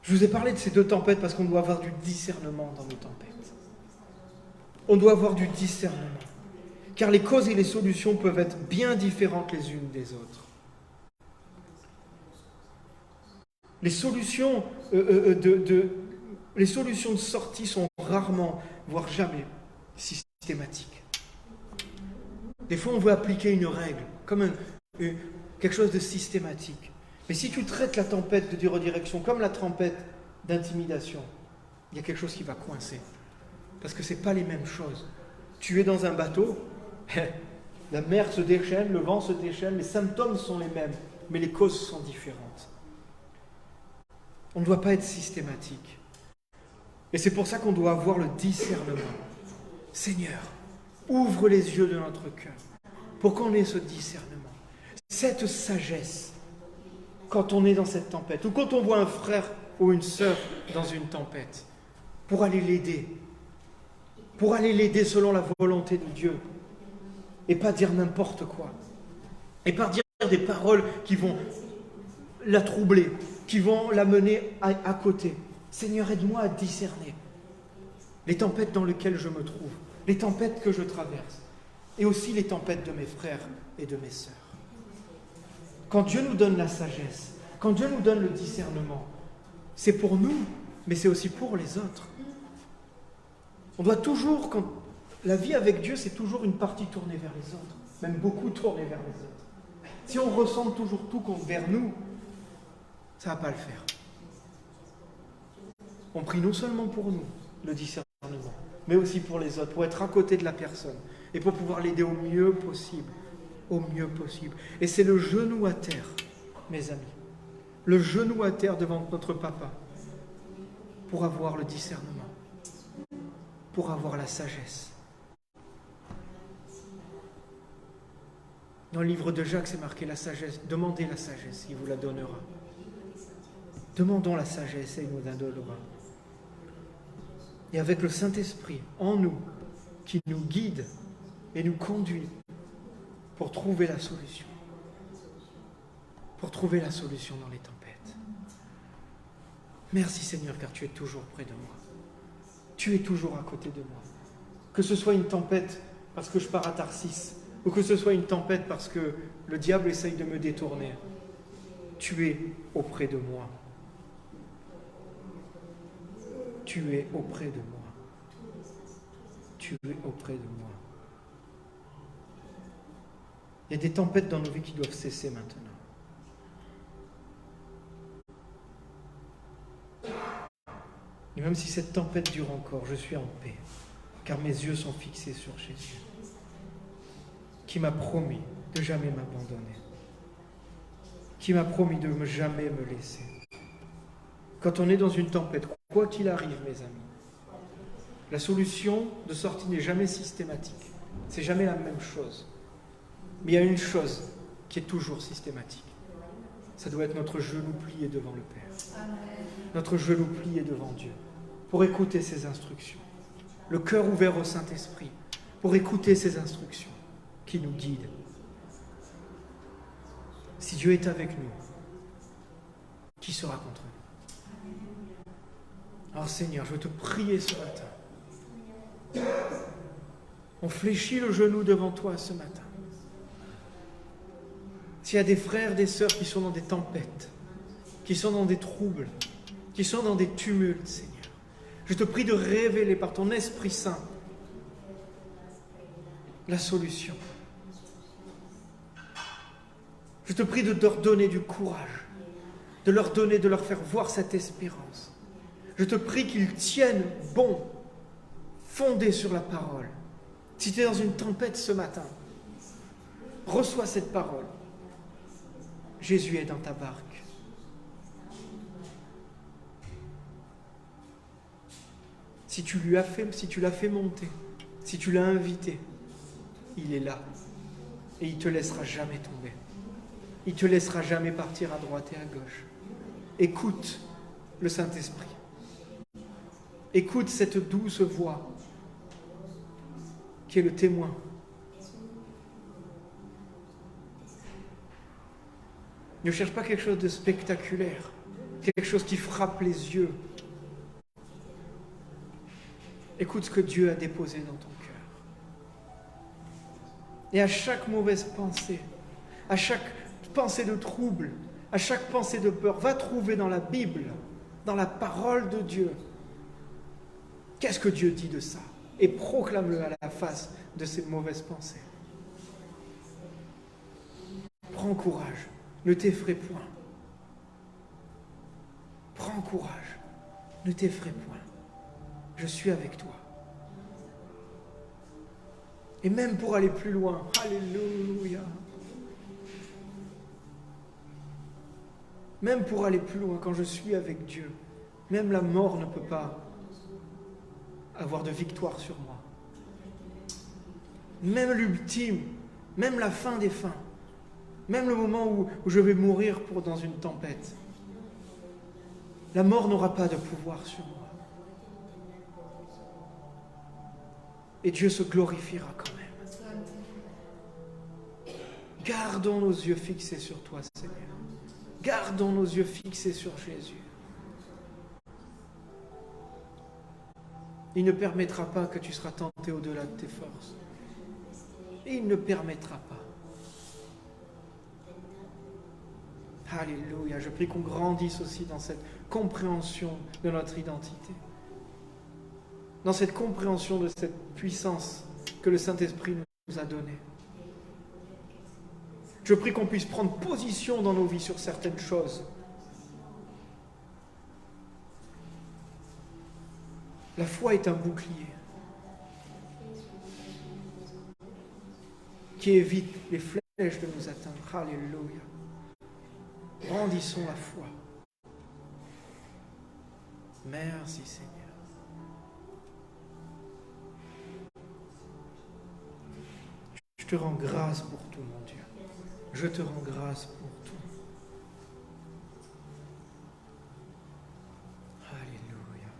Je vous ai parlé de ces deux tempêtes parce qu'on doit avoir du discernement dans nos tempêtes. On doit avoir du discernement. Car les causes et les solutions peuvent être bien différentes les unes des autres. Les solutions de sortie sont rarement, voire jamais, systématiques. Des fois, on veut appliquer une règle, comme quelque chose de systématique. Mais si tu traites la tempête de redirection comme la tempête d'intimidation, il y a quelque chose qui va coincer. Parce que ce n'est pas les mêmes choses. Tu es dans un bateau, la mer se déchaîne, le vent se déchaîne, les symptômes sont les mêmes, mais les causes sont différentes. On ne doit pas être systématique. Et c'est pour ça qu'on doit avoir le discernement. Seigneur, ouvre les yeux de notre cœur pour qu'on ait ce discernement, cette sagesse quand on est dans cette tempête ou quand on voit un frère ou une sœur dans une tempête, pour aller l'aider selon la volonté de Dieu et pas dire n'importe quoi et pas dire des paroles qui vont la troubler, qui vont la mener à côté. Seigneur, aide-moi à discerner les tempêtes dans lesquelles je me trouve, les tempêtes que je traverse, et aussi les tempêtes de mes frères et de mes sœurs. Quand Dieu nous donne la sagesse, quand Dieu nous donne le discernement, c'est pour nous, mais c'est aussi pour les autres. On doit toujours, quand la vie avec Dieu, c'est toujours une partie tournée vers les autres, même beaucoup tournée vers les autres. Si on ressent toujours tout vers nous, ça ne va pas le faire. On prie non seulement pour nous, le discernement, mais aussi pour les autres, pour être à côté de la personne et pour pouvoir l'aider au mieux possible. Au mieux possible. Et c'est le genou à terre, mes amis. Le genou à terre devant notre papa. pour avoir le discernement, pour avoir la sagesse. Dans le livre de Jacques, c'est marqué la sagesse. Demandez la sagesse, il vous la donnera. Demandons la sagesse et il nous la donnera. Et avec le Saint-Esprit en nous, qui nous guide et nous conduit pour trouver la solution. Pour trouver la solution dans les tempêtes. Merci Seigneur, car tu es toujours près de moi. Tu es toujours à côté de moi. Que ce soit une tempête parce que je pars à Tarsis, ou que ce soit une tempête parce que le diable essaye de me détourner, tu es auprès de moi. Tu es auprès de moi. Tu es auprès de moi. Il y a des tempêtes dans nos vies qui doivent cesser maintenant. Et même si cette tempête dure encore, je suis en paix, car mes yeux sont fixés sur Jésus, qui m'a promis de jamais m'abandonner, qui m'a promis de ne jamais me laisser. Quand on est dans une tempête, quoi qu'il arrive, mes amis, la solution de sortie n'est jamais systématique. C'est jamais la même chose. Mais il y a une chose qui est toujours systématique. Ça doit être notre genou plié devant le Père. Amen. Notre genou plié devant Dieu, pour écouter ses instructions. Le cœur ouvert au Saint-Esprit, pour écouter ses instructions qui nous guident. Si Dieu est avec nous, qui sera contre nous? Alors Seigneur, je veux te prier ce matin. On fléchit le genou devant toi ce matin. S'il y a des frères, des sœurs qui sont dans des tempêtes, qui sont dans des troubles, qui sont dans des tumultes, Seigneur, je te prie de révéler par ton Esprit Saint la solution. Je te prie de leur donner du courage, de leur faire voir cette espérance. Je te prie qu'ils tiennent bon, fondés sur la parole. Si tu es dans une tempête ce matin, reçois cette parole. Jésus est dans ta barque. Si tu l'as fait monter, si tu l'as invité, il est là. Et il ne te laissera jamais tomber. Il ne te laissera jamais partir à droite et à gauche. Écoute le Saint-Esprit. Écoute cette douce voix qui est le témoin. Ne cherche pas quelque chose de spectaculaire, quelque chose qui frappe les yeux. Écoute ce que Dieu a déposé dans ton cœur. Et à chaque mauvaise pensée, à chaque pensée de trouble, à chaque pensée de peur, va trouver dans la Bible, dans la parole de Dieu, qu'est-ce que Dieu dit de ça? Et proclame-le à la face de ces mauvaises pensées. Prends courage, ne t'effraie point. Prends courage, ne t'effraie point. Je suis avec toi. Et même pour aller plus loin, alléluia. Même pour aller plus loin, quand je suis avec Dieu, même la mort ne peut pas avoir de victoire sur moi. Même l'ultime, même la fin des fins, même le moment où je vais mourir dans une tempête, la mort n'aura pas de pouvoir sur moi. Et Dieu se glorifiera quand même. Gardons nos yeux fixés sur toi, Seigneur. Gardons nos yeux fixés sur Jésus. Il ne permettra pas que tu seras tenté au-delà de tes forces. Et il ne permettra pas. Alléluia. Je prie qu'on grandisse aussi dans cette compréhension de notre identité. Dans cette compréhension de cette puissance que le Saint-Esprit nous a donnée. Je prie qu'on puisse prendre position dans nos vies sur certaines choses. La foi est un bouclier qui évite les flèches de nous atteindre. Alléluia. Grandissons la foi. Merci Seigneur. Je te rends grâce pour tout, mon Dieu. Je te rends grâce pour tout. Alléluia.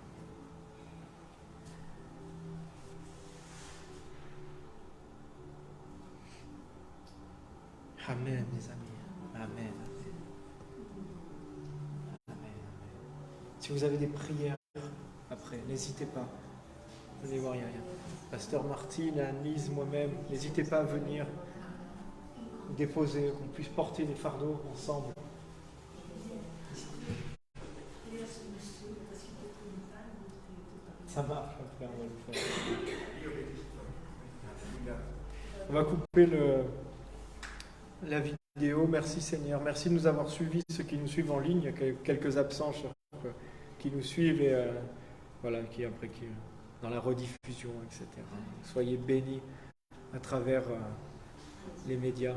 Amen, mes amis. Amen. Amen. Si vous avez des prières après, n'hésitez pas. Venez voir, il n'y a rien. Pasteur Martine, Anne-Lise, moi-même, n'hésitez pas à venir déposer, qu'on puisse porter les fardeaux ensemble. Ça marche, après, on va le faire. On va couper la vidéo. Merci Seigneur. Merci de nous avoir suivis, ceux qui nous suivent en ligne. Il y a quelques absents qui nous suivent et voilà, qui dans la rediffusion, etc. Soyez bénis à travers les médias.